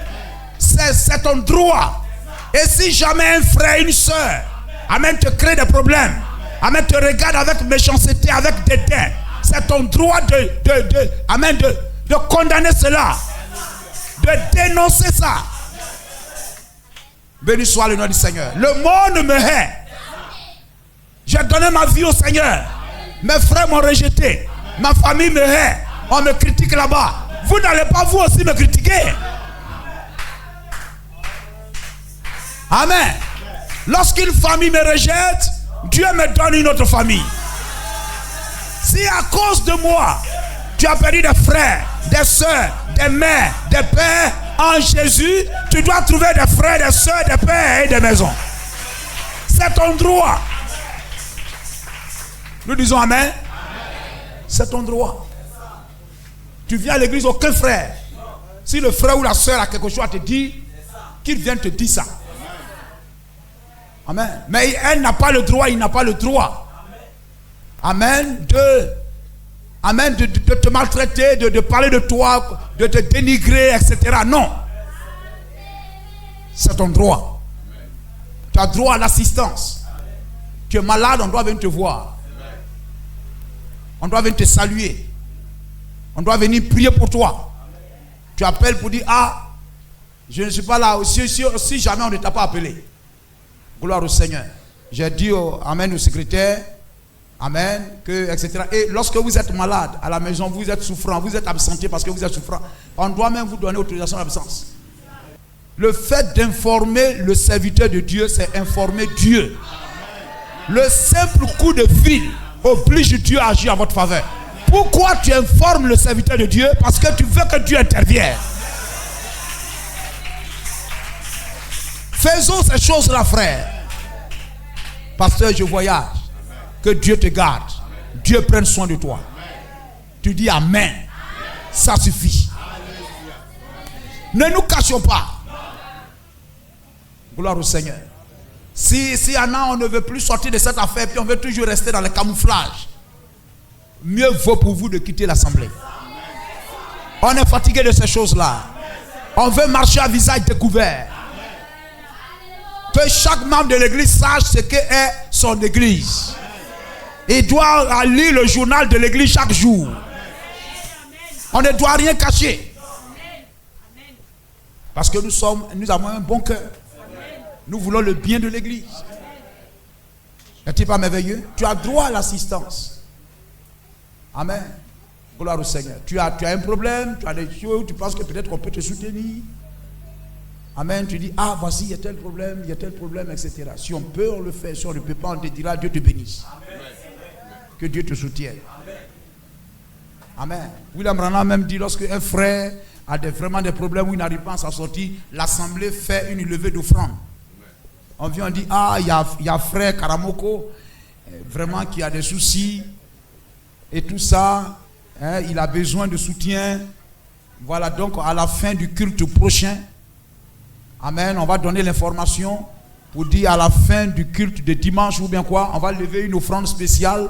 C'est ton droit. Et si jamais un frère, une soeur, amen, te crée des problèmes, amen, te regarde avec méchanceté, avec dédain, c'est ton droit de condamner cela, de dénoncer ça. Béni soit le nom du Seigneur. Le monde me hait. J'ai donné ma vie au Seigneur. Mes frères m'ont rejeté. Ma famille me hait. On me critique là-bas. Vous n'allez pas vous aussi me critiquer. Amen. Lorsqu'une famille me rejette, Dieu me donne une autre famille. Si à cause de moi, tu as perdu des frères, des soeurs, des mères, des pères, en Jésus, tu dois trouver des frères, des soeurs, des pères et des maisons. C'est ton droit. Nous disons amen. C'est ton droit. Tu viens à l'église, aucun frère. Si le frère ou la soeur a quelque chose à te dire, qu'il vienne te dire ça. Amen. Mais elle n'a pas le droit, il n'a pas le droit. Amen. De te maltraiter, de parler de toi, de te dénigrer, etc. Non. C'est ton droit. Tu as droit à l'assistance. Tu es malade, on doit venir te voir. On doit venir te saluer. On doit venir prier pour toi. Tu appelles pour dire, ah, je ne suis pas là. Si jamais on ne t'a pas appelé. Gloire au Seigneur. J'ai dit amen au secrétaire, amen, etc. Et lorsque vous êtes malade à la maison, vous êtes souffrant, vous êtes absenté parce que vous êtes souffrant, on doit même vous donner autorisation d'absence. Le fait d'informer le serviteur de Dieu, c'est informer Dieu. Le simple coup de fil oblige Dieu à agir en votre faveur. Pourquoi tu informes le serviteur de Dieu? Parce que tu veux que Dieu intervienne. Faisons ces choses-là, frère. Pasteur, je voyage. Que Dieu te garde. Dieu prenne soin de toi. Tu dis amen. Ça suffit. Ne nous cachons pas. Gloire au Seigneur. Si Anna, on ne veut plus sortir de cette affaire, puis on veut toujours rester dans le camouflage, mieux vaut pour vous de quitter l'assemblée. On est fatigué de ces choses-là. On veut marcher à visage découvert. Que chaque membre de l'église sache ce qu'est son église. Il doit lire le journal de l'église chaque jour. On ne doit rien cacher. Parce que nous avons un bon cœur. Nous voulons le bien de l'église. N'est-il pas merveilleux? Tu as droit à l'assistance. Amen. Gloire au Seigneur. Tu as un problème, tu as des choses, tu penses que peut-être qu'on peut te soutenir. Amen. Tu dis, ah, voici, il y a tel problème, etc. Si on peut, on le fait. Si on ne peut pas, on te dira, Dieu te bénisse. Amen. Que Dieu te soutienne. Amen. William Branham même dit, lorsque un frère a vraiment des problèmes où il n'arrive pas à s'en sortir, l'assemblée fait une levée d'offrande. On vient, on dit, ah, il y a frère Karamoko, vraiment qui a des soucis, et tout ça, hein, il a besoin de soutien. Voilà, donc à la fin du culte prochain, amen, on va donner l'information pour dire à la fin du culte de dimanche ou bien quoi, on va lever une offrande spéciale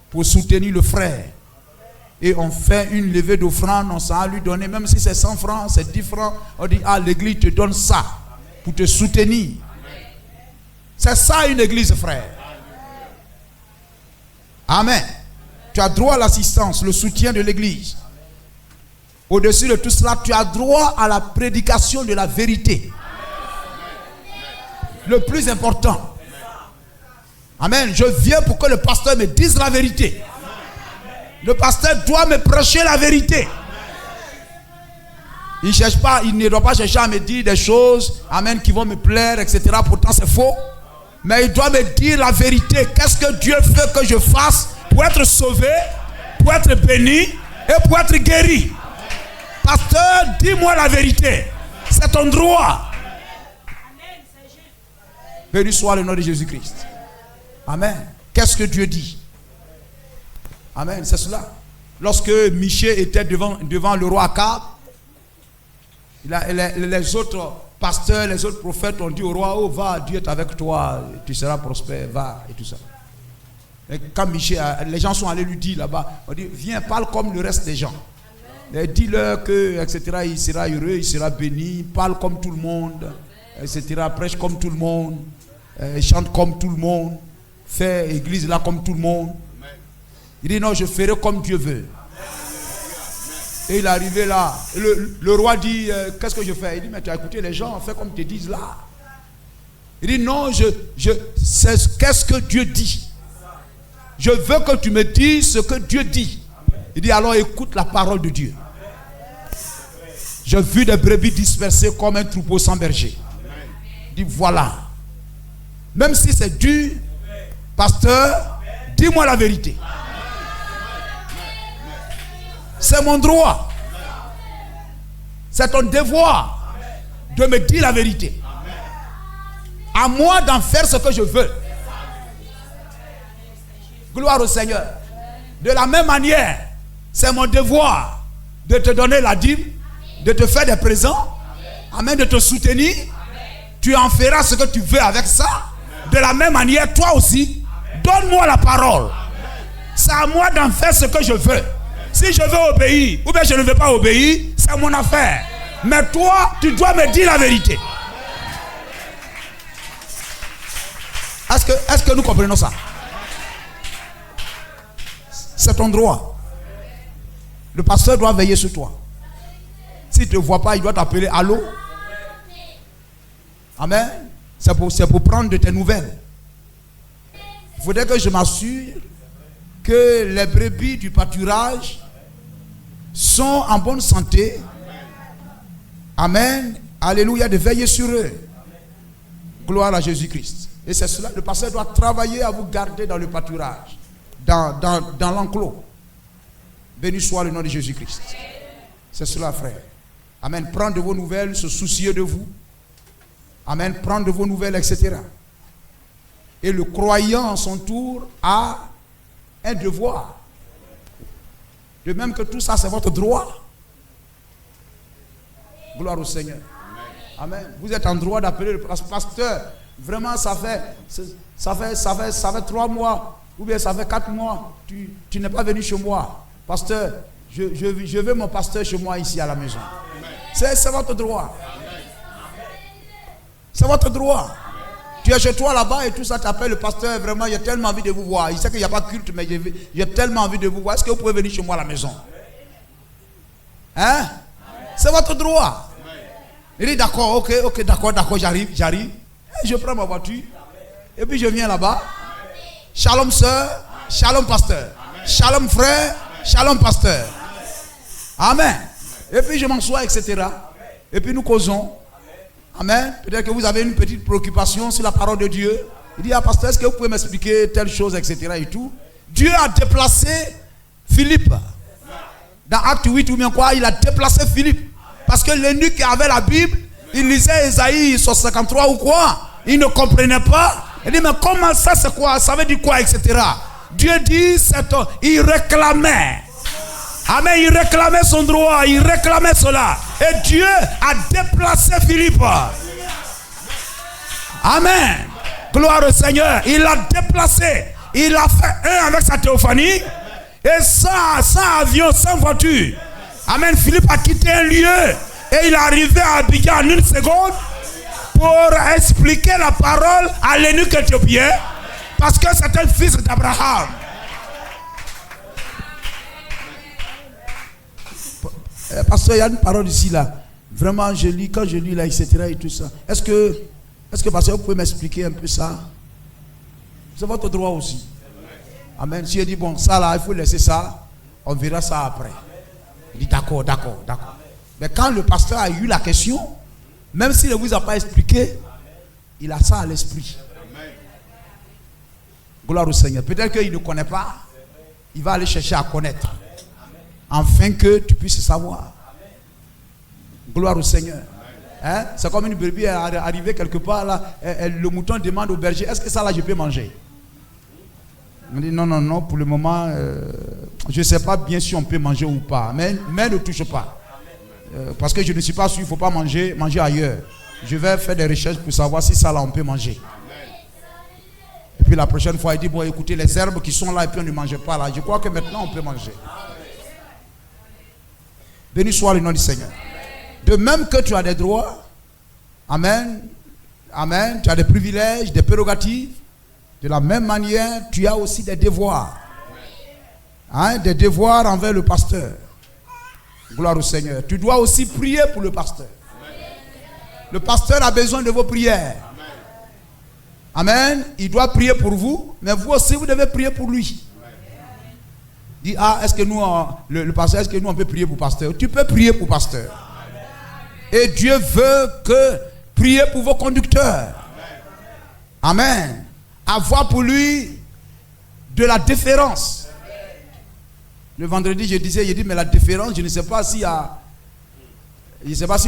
pour soutenir le frère. Et on fait une levée d'offrande, on s'en a lui donner, même si c'est 100 francs, c'est 10 francs, on dit, ah, l'église te donne ça pour te soutenir. C'est ça une église, frère. Amen. Tu as droit à l'assistance, le soutien de l'église. Au-dessus de tout cela, tu as droit à la prédication de la vérité. Le plus important. Amen. Je viens pour que le pasteur me dise la vérité. Le pasteur doit me prêcher la vérité. Il ne doit pas chercher à me dire des choses, amen, qui vont me plaire, etc. Pourtant c'est faux. Mais il doit me dire la vérité. Qu'est-ce que Dieu veut que je fasse pour être sauvé, pour être béni et pour être guéri. Pasteur, dis-moi la vérité. C'est ton droit. Béni soit le nom de Jésus-Christ. Amen. Qu'est-ce que Dieu dit? Amen, c'est cela. Lorsque Michée était devant le roi Akab, les autres pasteurs, les autres prophètes ont dit au roi, oh va, Dieu est avec toi, tu seras prospère, va, et tout ça. Et quand Michée, les gens sont allés lui dire là-bas, on dit, viens, parle comme le reste des gens. Dis-leur que, etc., il sera heureux, il sera béni, parle comme tout le monde, etc., prêche comme tout le monde, chante comme tout le monde, fait église là comme tout le monde. Il dit non, je ferai comme Dieu veut. Et il est arrivé là. Le roi dit, qu'est-ce que je fais? Il dit, mais tu as écouté les gens, fais comme ils te disent là. Il dit, non, qu'est-ce que Dieu dit? Je veux que tu me dises ce que Dieu dit. Il dit, alors écoute la parole de Dieu. J'ai vu des brebis dispersées comme un troupeau sans berger. Il dit, voilà. Même si c'est dur, pasteur, dis-moi la vérité. C'est mon droit. C'est ton devoir de me dire la vérité. À moi d'en faire ce que je veux. Gloire au Seigneur. De la même manière, c'est mon devoir de te donner la dîme, de te faire des présents, amen, de te soutenir. Tu en feras ce que tu veux avec ça. De la même manière, toi aussi, donne-moi la parole. C'est à moi d'en faire ce que je veux. Si je veux obéir, ou bien je ne veux pas obéir, c'est mon affaire. Mais toi, tu dois me dire la vérité. Est-ce que nous comprenons ça? C'est ton droit. Le pasteur doit veiller sur toi. S'il ne te voit pas, il doit t'appeler. Allô? Amen. C'est pour prendre de tes nouvelles. Il faudrait que je m'assure que les brebis du pâturage sont en bonne santé. Amen. Alléluia, de veiller sur eux. Gloire à Jésus-Christ. Et c'est cela, le pasteur doit travailler à vous garder dans le pâturage, dans l'enclos. Béni soit le nom de Jésus-Christ. C'est cela, frère. Amen. Prendre de vos nouvelles, se soucier de vous. Amen. Prendre de vos nouvelles, etc. Et le croyant, en son tour, a un devoir. De même que tout ça, c'est votre droit. Gloire au Seigneur. Amen. Vous êtes en droit d'appeler le pasteur. Vraiment, ça fait 3 mois. Ou bien ça fait 4 mois. Tu n'es pas venu chez moi. Pasteur, je veux mon pasteur chez moi ici à la maison. C'est votre droit. C'est votre droit. Tu es chez toi là-bas et tout ça, t'appelles le pasteur, vraiment, j'ai tellement envie de vous voir. Il sait qu'il n'y a pas de culte, mais j'ai tellement envie de vous voir. Est-ce que vous pouvez venir chez moi à la maison? Hein? C'est votre droit. Il dit d'accord, ok, d'accord, j'arrive. Je prends ma voiture. Et puis je viens là-bas. Shalom sœur, shalom pasteur. Shalom frère, shalom pasteur. Amen. Et puis je m'assois, etc. Et puis nous causons. Amen. Peut-être que vous avez une petite préoccupation sur la parole de Dieu. Il dit, ah pasteur, est-ce que vous pouvez m'expliquer telle chose, etc. et tout. Dieu a déplacé Philippe. Dans Acte 8 ou bien quoi, il a déplacé Philippe. Parce que l'eunuque qui avait la Bible, il lisait Ésaïe 53 ou quoi. Il ne comprenait pas. Il dit, mais comment ça, c'est quoi? Ça veut dire quoi, etc. Dieu dit, il réclamait. Amen, il réclamait son droit, il réclamait cela. Et Dieu a déplacé Philippe. Amen. Gloire au Seigneur. Il l'a déplacé. Il a fait un avec sa théophanie. Et sans avion, sans voiture. Amen. Philippe a quitté un lieu. Et il est arrivé à Abidjan en 1 seconde. Pour expliquer la parole à l'eunuque éthiopien. Parce que c'est un fils d'Abraham. Parce qu'il y a une parole ici là. Vraiment, je lis, quand je lis là, etc. et tout ça. Est-ce que pasteur, vous pouvez m'expliquer un peu ça? C'est votre droit aussi. Amen. Si je dis, bon, ça là, il faut laisser ça. On verra ça après. Il dit, d'accord. Mais quand le pasteur a eu la question, même s'il ne vous a pas expliqué, il a ça à l'esprit. Gloire au Seigneur. Peut-être qu'il ne connaît pas. Il va aller chercher à connaître. Afin que tu puisses savoir. Gloire au Seigneur. Hein? C'est comme une brebis arrivée quelque part là. Le mouton demande au berger, est-ce que ça là je peux manger? On dit non, pour le moment, je ne sais pas bien si on peut manger ou pas. Mais ne touche pas. Parce que je ne suis pas sûr, il ne faut pas manger ailleurs. Je vais faire des recherches pour savoir si ça là on peut manger. Et puis la prochaine fois, il dit, bon écoutez, les herbes qui sont là et puis on ne mange pas là. Je crois que maintenant on peut manger. Béni soit le nom du Seigneur. De même que tu as des droits, amen, tu as des privilèges, des prérogatives, de la même manière, tu as aussi des devoirs. Hein, des devoirs envers le pasteur. Gloire au Seigneur. Tu dois aussi prier pour le pasteur. Le pasteur a besoin de vos prières. Amen. Il doit prier pour vous, mais vous aussi, vous devez prier pour lui. Dis, est-ce que nous, le pasteur, est-ce que nous on peut prier pour pasteur? Tu peux prier pour pasteur. Et Dieu veut que prier pour vos conducteurs. Amen. Avoir pour lui de la déférence. Le vendredi, je dis, mais la déférence, je ne sais pas si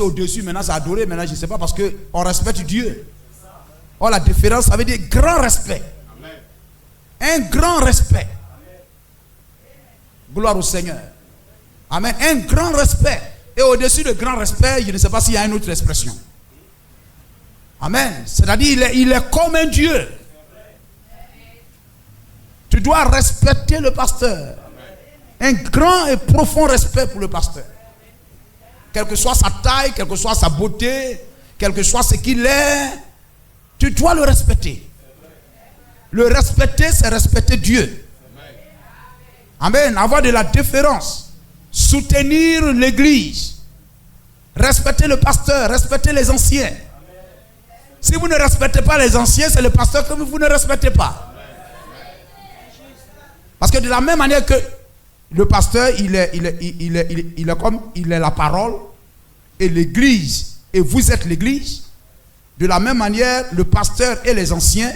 au-dessus, maintenant c'est adoré, maintenant je ne sais pas, parce qu'on respecte Dieu. Oh, la déférence, ça veut dire grand respect. Un grand respect. Gloire au Seigneur. Amen. Un grand respect. Et au-dessus de grand respect, je ne sais pas s'il y a une autre expression. Amen. C'est-à-dire, il est comme un Dieu. Tu dois respecter le pasteur. Un grand et profond respect pour le pasteur. Quelle que soit sa taille, quelle que soit sa beauté, quel que soit ce qu'il est, tu dois le respecter. Le respecter, c'est respecter Dieu. Amen. Avoir de la déférence. Soutenir l'église. Respecter le pasteur. Respecter les anciens. Si vous ne respectez pas les anciens, c'est le pasteur que vous ne respectez pas. Parce que de la même manière que le pasteur, il est comme il est la parole et l'église, et vous êtes l'église, de la même manière, le pasteur et les anciens,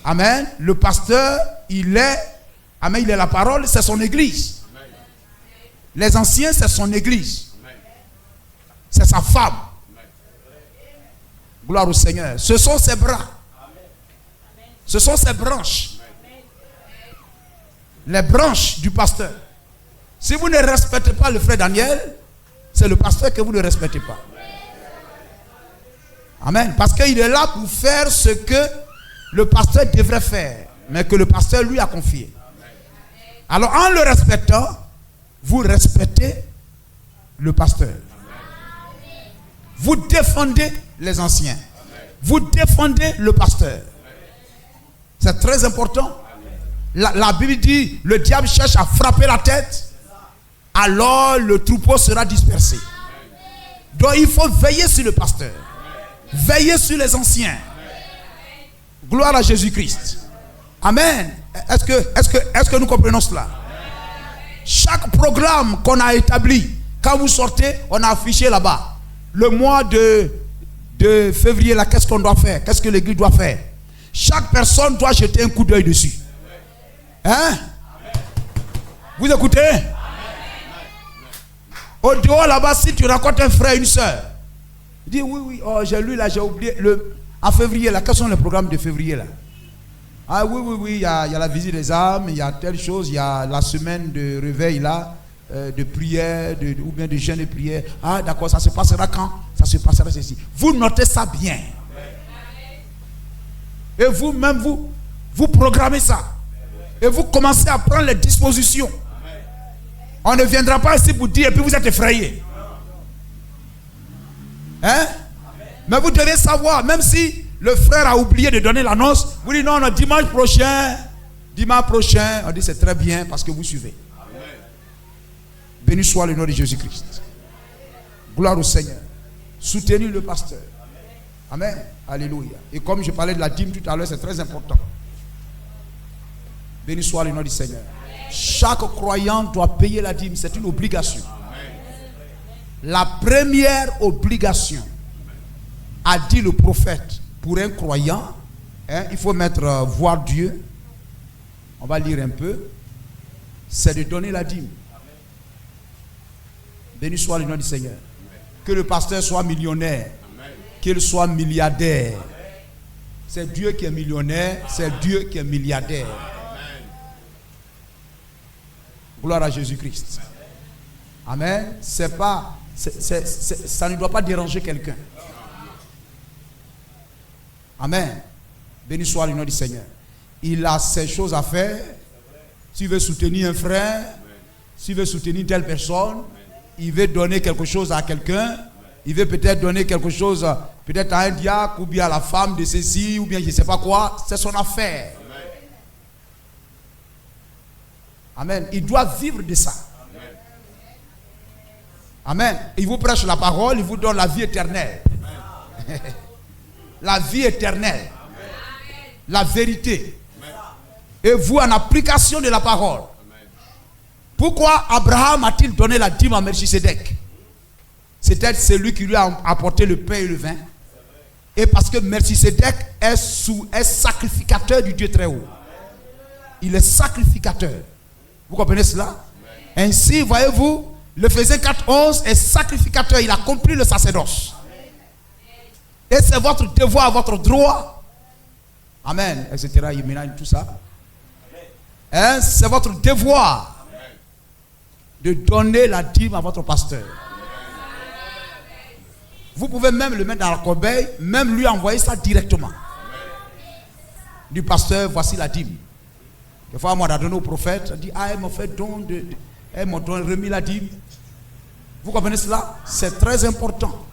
amen, le pasteur, il est la parole, c'est son église. Les anciens, c'est son église. C'est sa femme. Gloire au Seigneur. Ce sont ses bras. Ce sont ses branches. Les branches du pasteur. Si vous ne respectez pas le frère Daniel, c'est le pasteur que vous ne respectez pas. Amen. Parce qu'il est là pour faire ce que le pasteur devrait faire, mais que le pasteur lui a confié. Alors en le respectant, vous respectez le pasteur. Vous défendez les anciens. Vous défendez le pasteur. C'est très important. La Bible dit, le diable cherche à frapper la tête, alors le troupeau sera dispersé. Donc il faut veiller sur le pasteur. Veiller sur les anciens. Gloire à Jésus-Christ. Amen. Est-ce que nous comprenons cela? Chaque programme qu'on a établi, quand vous sortez, on a affiché là-bas. Le mois de février, là, qu'est-ce qu'on doit faire? Qu'est-ce que l'église doit faire? Chaque personne doit jeter un coup d'œil dessus. Hein? Vous écoutez? Au dehors là-bas, si tu rencontres un frère, une soeur, dis oui, oh, j'ai lu là, j'ai oublié. En février, là, quels sont les programmes de février là? Ah oui, il y a la visite des âmes, il y a telle chose, il y a la semaine de réveil là, de prière, ou bien de jeûne et prière. Ah d'accord, ça se passera quand? Ça se passera ceci. Vous notez ça bien. Et vous-même, vous programmez ça. Et vous commencez à prendre les dispositions. On ne viendra pas ici pour dire et puis vous êtes effrayés. Hein? Mais vous devez savoir, même si le frère a oublié de donner l'annonce, vous dites non, dimanche prochain, on dit c'est très bien parce que vous suivez. Amen. Béni soit le nom de Jésus-Christ. Gloire au Seigneur. Soutenez le pasteur. Amen. Alléluia. Et comme je parlais de la dîme tout à l'heure, c'est très important. Béni soit le nom du Seigneur. Chaque croyant doit payer la dîme, c'est une obligation. La première obligation, a dit le prophète, pour un croyant, il faut voir Dieu. On va lire un peu. C'est de donner la dîme. Béni soit le nom du Seigneur. Que le pasteur soit millionnaire, qu'il soit milliardaire. C'est Dieu qui est millionnaire, c'est Dieu qui est milliardaire. Gloire à Jésus-Christ. Amen. Ça ne doit pas déranger quelqu'un. Amen. Béni soit le nom du Seigneur. Il a ses choses à faire. S'il veut soutenir un frère, s'il veut soutenir telle personne, il veut donner quelque chose à quelqu'un, il veut peut-être donner quelque chose peut-être à un diacre ou bien à la femme de ceci ou bien je ne sais pas quoi, c'est son affaire. Amen. Il doit vivre de ça. Amen. Il vous prêche la parole, il vous donne la vie éternelle. La vie éternelle. La vérité. Et vous en application de la parole. Pourquoi Abraham a-t-il donné la dîme à Melchisedec? C'était celui qui lui a apporté le pain et le vin. Et parce que Melchisedec est sacrificateur du Dieu très haut. Il est sacrificateur. Vous comprenez cela? Ainsi, voyez-vous, l'Éphésiens 4:11 est sacrificateur. Il a accompli le sacerdoce. Et c'est votre devoir, votre droit. Amen. Etc. Il ménage tout ça. C'est votre devoir de donner la dîme à votre pasteur. Vous pouvez même le mettre dans la corbeille, même lui envoyer ça directement. Du pasteur, voici la dîme. Des fois, moi, on a donné au prophète, on dit, elle m'a fait don elle m'a remis la dîme. Vous comprenez cela? C'est très important.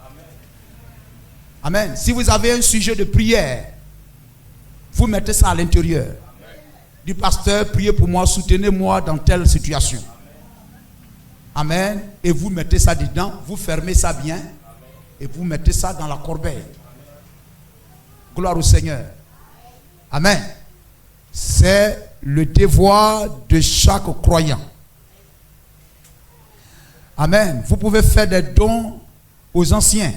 Amen. Si vous avez un sujet de prière, vous mettez ça à l'intérieur. Du pasteur, priez pour moi, soutenez-moi dans telle situation. Amen. Et vous mettez ça dedans, vous fermez ça bien et vous mettez ça dans la corbeille. Gloire au Seigneur. Amen. C'est le devoir de chaque croyant. Amen. Vous pouvez faire des dons aux anciens.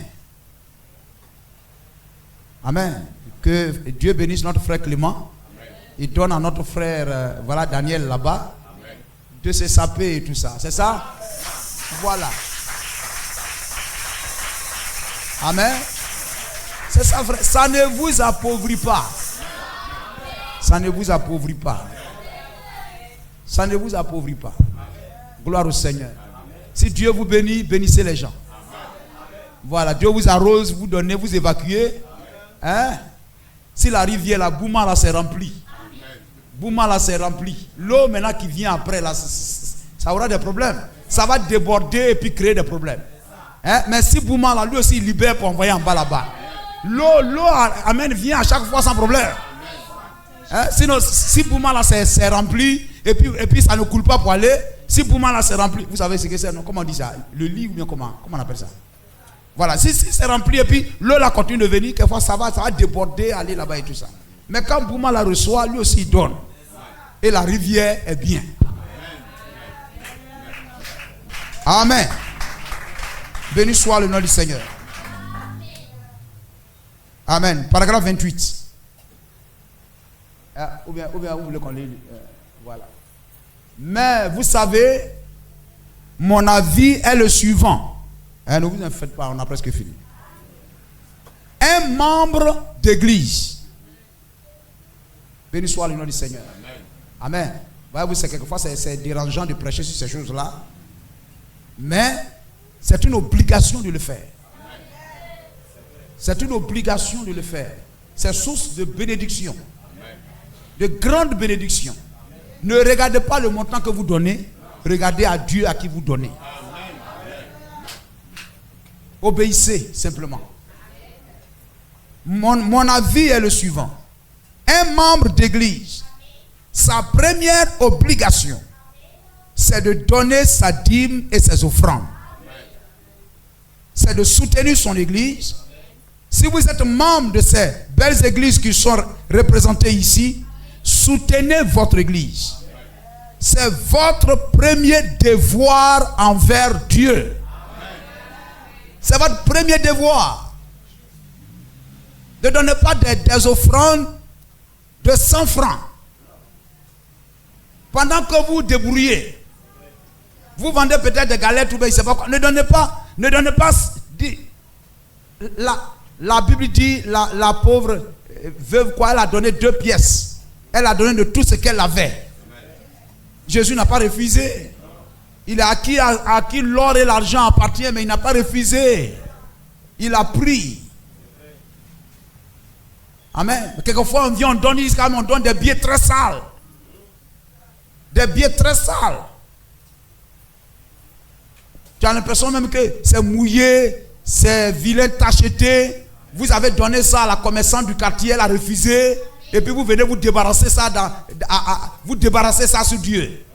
Amen. Que Dieu bénisse notre frère Clément. Il donne à notre frère, voilà Daniel là-bas, de se saper et tout ça. C'est ça? Voilà. Amen. C'est ça, frère. Ça ne vous appauvrit pas. Ça ne vous appauvrit pas. Ça ne vous appauvrit pas. Gloire au Seigneur. Si Dieu vous bénit, bénissez les gens. Voilà, Dieu vous arrose, vous donnez, vous évacuez. Hein? Si la rivière, la Bouma, là, s'est remplie. Bouma, là, s'est remplie. L'eau, maintenant, qui vient après, là, ça aura des problèmes. Ça va déborder et puis créer des problèmes. Hein? Mais si Bouma, là, lui aussi, il libère pour envoyer en bas là-bas. L'eau, amen, vient à chaque fois sans problème. Hein? Sinon, si Bouma, là, c'est rempli, et puis ça ne coule pas pour aller. Si Bouma, là, c'est rempli, vous savez ce que c'est, non? Comment on dit ça? Le lit ou bien comment on appelle ça? Voilà, si c'est rempli et puis l'eau là continue de venir, quelquefois ça va déborder, aller là-bas et tout ça. Mais quand Bouma la reçoit, lui aussi il donne. Et la rivière est bien. Amen. Béni soit le nom du Seigneur. Amen. Paragraphe 28. Ou bien vous voulez qu'on lise Voilà. Mais vous savez, mon avis est le suivant. Ne vous en faites pas, on a presque fini. Un membre d'église. Béni soit le nom du Seigneur. Amen. Voyez-vous, c'est quelquefois c'est dérangeant de prêcher sur ces choses-là. Mais c'est une obligation de le faire. C'est une obligation de le faire. C'est source de bénédiction. De grande bénédiction. Ne regardez pas le montant que vous donnez. Regardez à Dieu à qui vous donnez. Obéissez simplement. Mon avis est le suivant. Un membre d'église, sa première obligation, c'est de donner sa dîme et ses offrandes. C'est de soutenir son église. Si vous êtes membre de ces belles églises qui sont représentées ici, soutenez votre église. C'est votre premier devoir envers Dieu. C'est votre premier devoir. Ne donnez pas des offrandes de 100 francs. Pendant que vous débrouillez, vous vendez peut-être des galettes ou bien je ne sais pas quoi. Ne donnez pas. La Bible dit, la pauvre veuve, quoi, elle a donné 2 pièces. Elle a donné de tout ce qu'elle avait. Jésus n'a pas refusé. Il a acquis à qui l'or et l'argent appartiennent, mais il n'a pas refusé. Il a pris. Amen. Quelquefois on vient, on donne des billets très sales. Des billets très sales. Tu as l'impression même que c'est mouillé, c'est vilain, tacheté. Vous avez donné ça à la commerçante du quartier, elle a refusé. Et puis vous venez vous débarrasser ça vous débarrasser ça sur Dieu.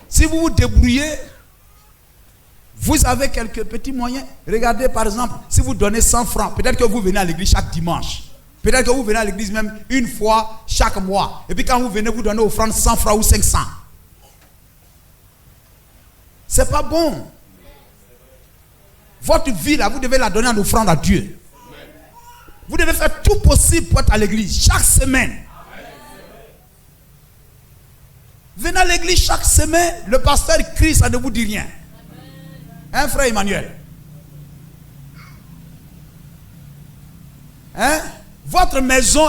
Si vous vous débrouillez, vous avez quelques petits moyens. Regardez par exemple, si vous donnez 100 francs, peut-être que vous venez à l'église chaque dimanche. Peut-être que vous venez à l'église même une fois chaque mois. Et puis quand vous venez, vous donnez offrande 100 francs ou 500. C'est pas bon. Votre vie là, vous devez la donner en offrande à Dieu. Vous devez faire tout possible pour être à l'église chaque semaine. Venez à l'église chaque semaine. Le pasteur crie, ça ne vous dit rien. Hein, frère Emmanuel? Hein? Votre maison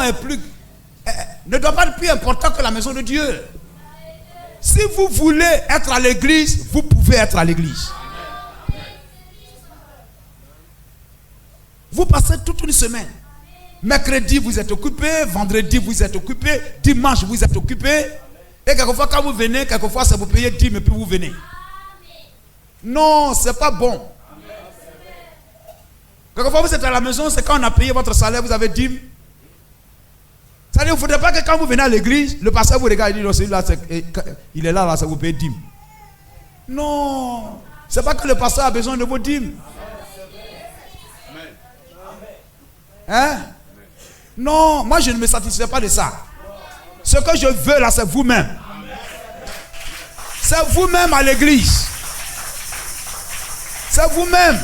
ne doit pas être plus importante que la maison de Dieu. Si vous voulez être à l'église, vous pouvez être à l'église. Vous passez toute une semaine. Mercredi, vous êtes occupé. Vendredi, vous êtes occupé. Dimanche, vous êtes occupé. Et quelquefois, quand vous venez, quelquefois, ça vous paye 10, mais puis vous venez. Non, c'est pas bon. Quelquefois, vous êtes à la maison, c'est quand on a payé votre salaire, vous avez 10. Ça veut dire qu'il ne faudrait pas que quand vous venez à l'église, le pasteur vous regarde et dit, celui-là, il est là, ça vous paye 10. Non, c'est pas que le pasteur a besoin de vos 10. Hein? Non, moi je ne me satisfais pas de ça. Ce que je veux là, c'est vous-même. C'est vous-même à l'église. C'est vous-même.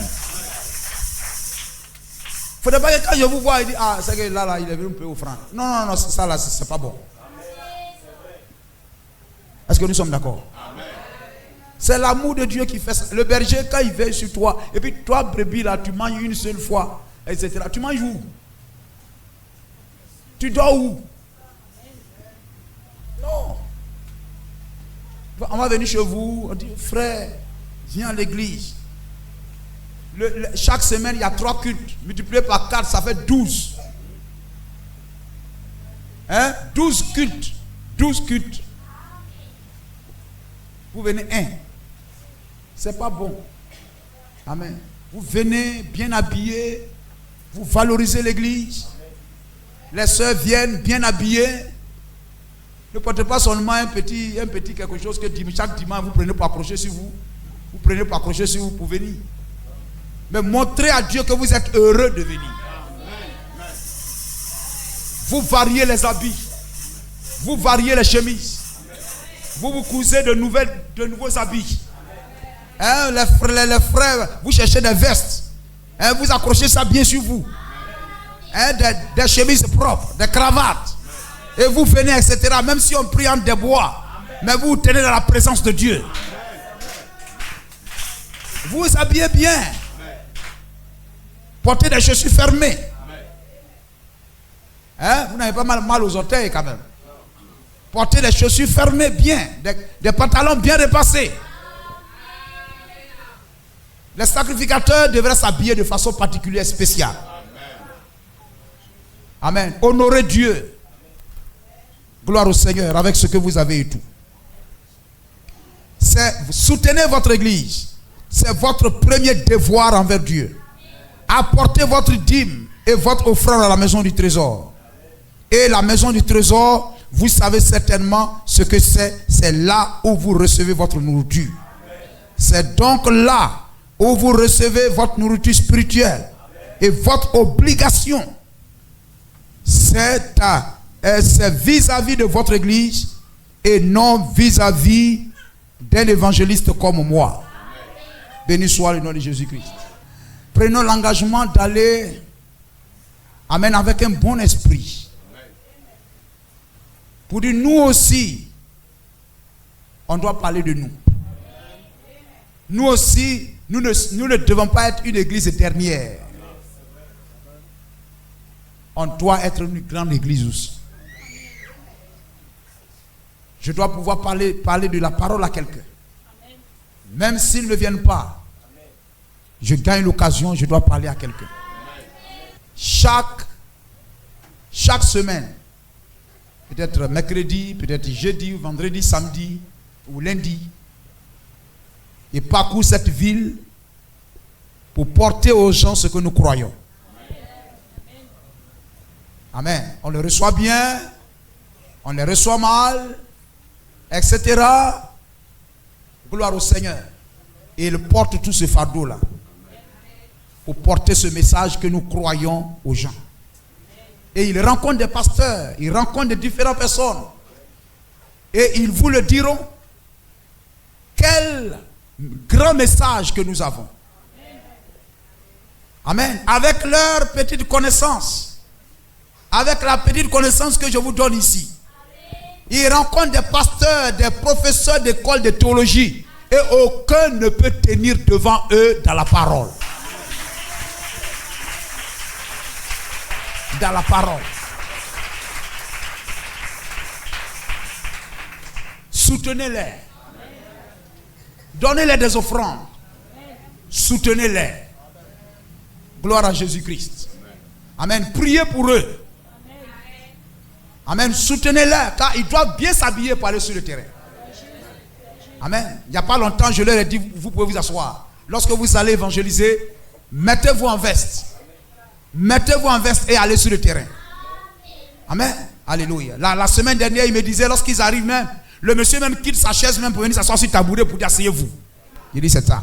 Il ne faudrait pas que quand je vous vois, il dit, ah, c'est que là, il est venu me payer offrande. Non, ça là, c'est pas bon. Est-ce que nous sommes d'accord? C'est l'amour de Dieu qui fait ça. Le berger, quand il veille sur toi, et puis toi, brebis, là, tu manges une seule fois, etc. Tu manges où? Tu dors où? Non. On va venir chez vous, on dit, frère, viens à l'église. Chaque semaine, il y a 3 cultes. Multiplié par 4, ça fait 12. Hein? 12 cultes. 12 cultes. Vous venez un. C'est pas bon. Amen. Vous venez bien habillés. Vous valorisez l'église. Les sœurs viennent bien habillées. Ne portez pas seulement un petit quelque chose que chaque dimanche vous prenez pour accrocher sur vous. Vous prenez pour accrocher sur vous pour venir. Mais montrez à Dieu que vous êtes heureux de venir. Vous variez les habits. Vous variez les chemises. Vous vous cousez de nouveaux habits. Hein, les frères, vous cherchez des vestes. Hein, vous accrochez ça bien sur vous. Hein, des chemises propres, des cravates. Et vous venez, etc. Même si on prie en des bois. Mais vous tenez dans la présence de Dieu. Vous vous habillez bien. Portez des chaussures fermées. Hein? Vous n'avez pas mal aux orteils quand même. Portez des chaussures fermées bien. Des pantalons bien repassés. Les sacrificateurs devraient s'habiller de façon particulière, spéciale. Amen. Honorez Dieu. Gloire au Seigneur avec ce que vous avez et tout. Soutenez votre église. C'est votre premier devoir envers Dieu. Apportez votre dîme et votre offrande à la maison du trésor. Et la maison du trésor, vous savez certainement ce que c'est. C'est là où vous recevez votre nourriture. C'est donc là où vous recevez votre nourriture spirituelle. Et votre obligation, c'est vis-à-vis de votre église et non vis-à-vis d'un évangéliste comme moi. Béni soit le nom de Jésus-Christ. Prenons l'engagement d'aller, amen, avec un bon esprit. Pour dire, nous aussi, on doit parler de nous. Nous aussi, nous ne devons pas être une église dernière. On doit être une grande église aussi. Je dois pouvoir parler de la parole à quelqu'un. Même s'ils ne viennent pas, je gagne l'occasion, je dois parler à quelqu'un. Chaque semaine, peut-être mercredi, peut-être jeudi, vendredi, samedi ou lundi, et parcours cette ville pour porter aux gens ce que nous croyons. Amen. On le reçoit bien, on le reçoit mal, etc. Gloire au Seigneur. Et il porte tout ce fardeau-là pour porter ce message que nous croyons aux gens. Et il rencontre des pasteurs, il rencontre des différentes personnes. Et ils vous le diront. Quel grand message que nous avons. Amen. Avec leur petite connaissance. Avec la petite connaissance que je vous donne ici. Ils rencontrent des pasteurs, des professeurs d'école de théologie. Et aucun ne peut tenir devant eux dans la parole. Dans la parole. Soutenez-les. Donnez-les des offrandes. Soutenez-les. Gloire à Jésus-Christ. Amen. Priez pour eux. Amen. Soutenez-les, car ils doivent bien s'habiller pour aller sur le terrain. Amen. Il n'y a pas longtemps, je leur ai dit, vous pouvez vous asseoir. Lorsque vous allez évangéliser, mettez-vous en veste. Mettez-vous en veste et allez sur le terrain. Amen. Alléluia. La semaine dernière, il me disait, lorsqu'ils arrivent même, le monsieur même quitte sa chaise même pour venir s'asseoir sur le tabouret pour dire, asseyez-vous. Il dit, c'est ça.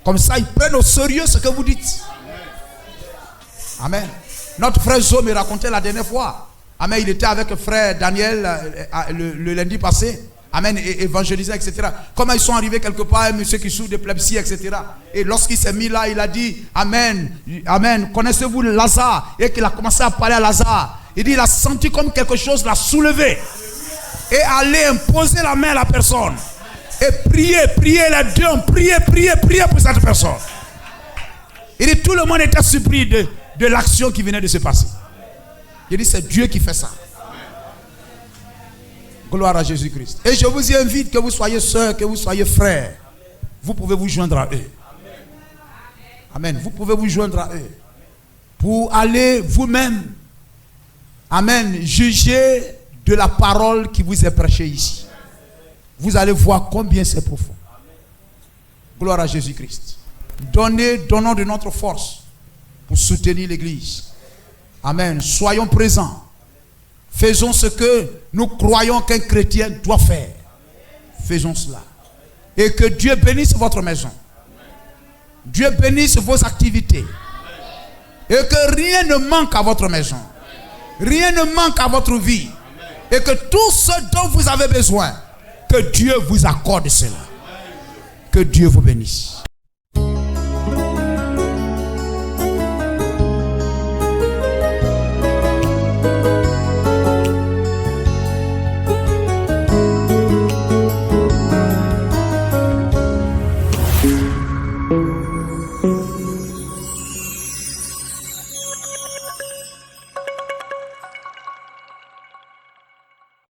Comme ça, ils prennent au sérieux ce que vous dites. Amen. Notre frère Zo me racontait la dernière fois. Amen. Il était avec frère Daniel le lundi passé. Amen. Et évangélisé, etc. Comment ils sont arrivés quelque part, un monsieur qui souffre d'épilepsie, etc. Et lorsqu'il s'est mis là, il a dit, Amen. Amen. Connaissez-vous Lazare? Et qu'il a commencé à parler à Lazare. Il dit, il a senti comme quelque chose l'a soulevé. Et aller imposer la main à la personne. Et prier les deux. Prier pour cette personne. Il dit, tout le monde était surpris de l'action qui venait de se passer. Il dit, c'est Dieu qui fait ça. Gloire à Jésus-Christ. Et je vous y invite, que vous soyez sœurs, que vous soyez frères. Vous pouvez vous joindre à eux. Amen. Vous pouvez vous joindre à eux. Pour aller vous-même, amen, juger de la parole qui vous est prêchée ici. Vous allez voir combien c'est profond. Gloire à Jésus-Christ. Donnons de notre force pour soutenir l'église. Amen. Soyons présents. Faisons ce que nous croyons qu'un chrétien doit faire. Faisons cela. Et que Dieu bénisse votre maison. Dieu bénisse vos activités. Et que rien ne manque à votre maison. Rien ne manque à votre vie. Et que tout ce dont vous avez besoin, que Dieu vous accorde cela. Que Dieu vous bénisse.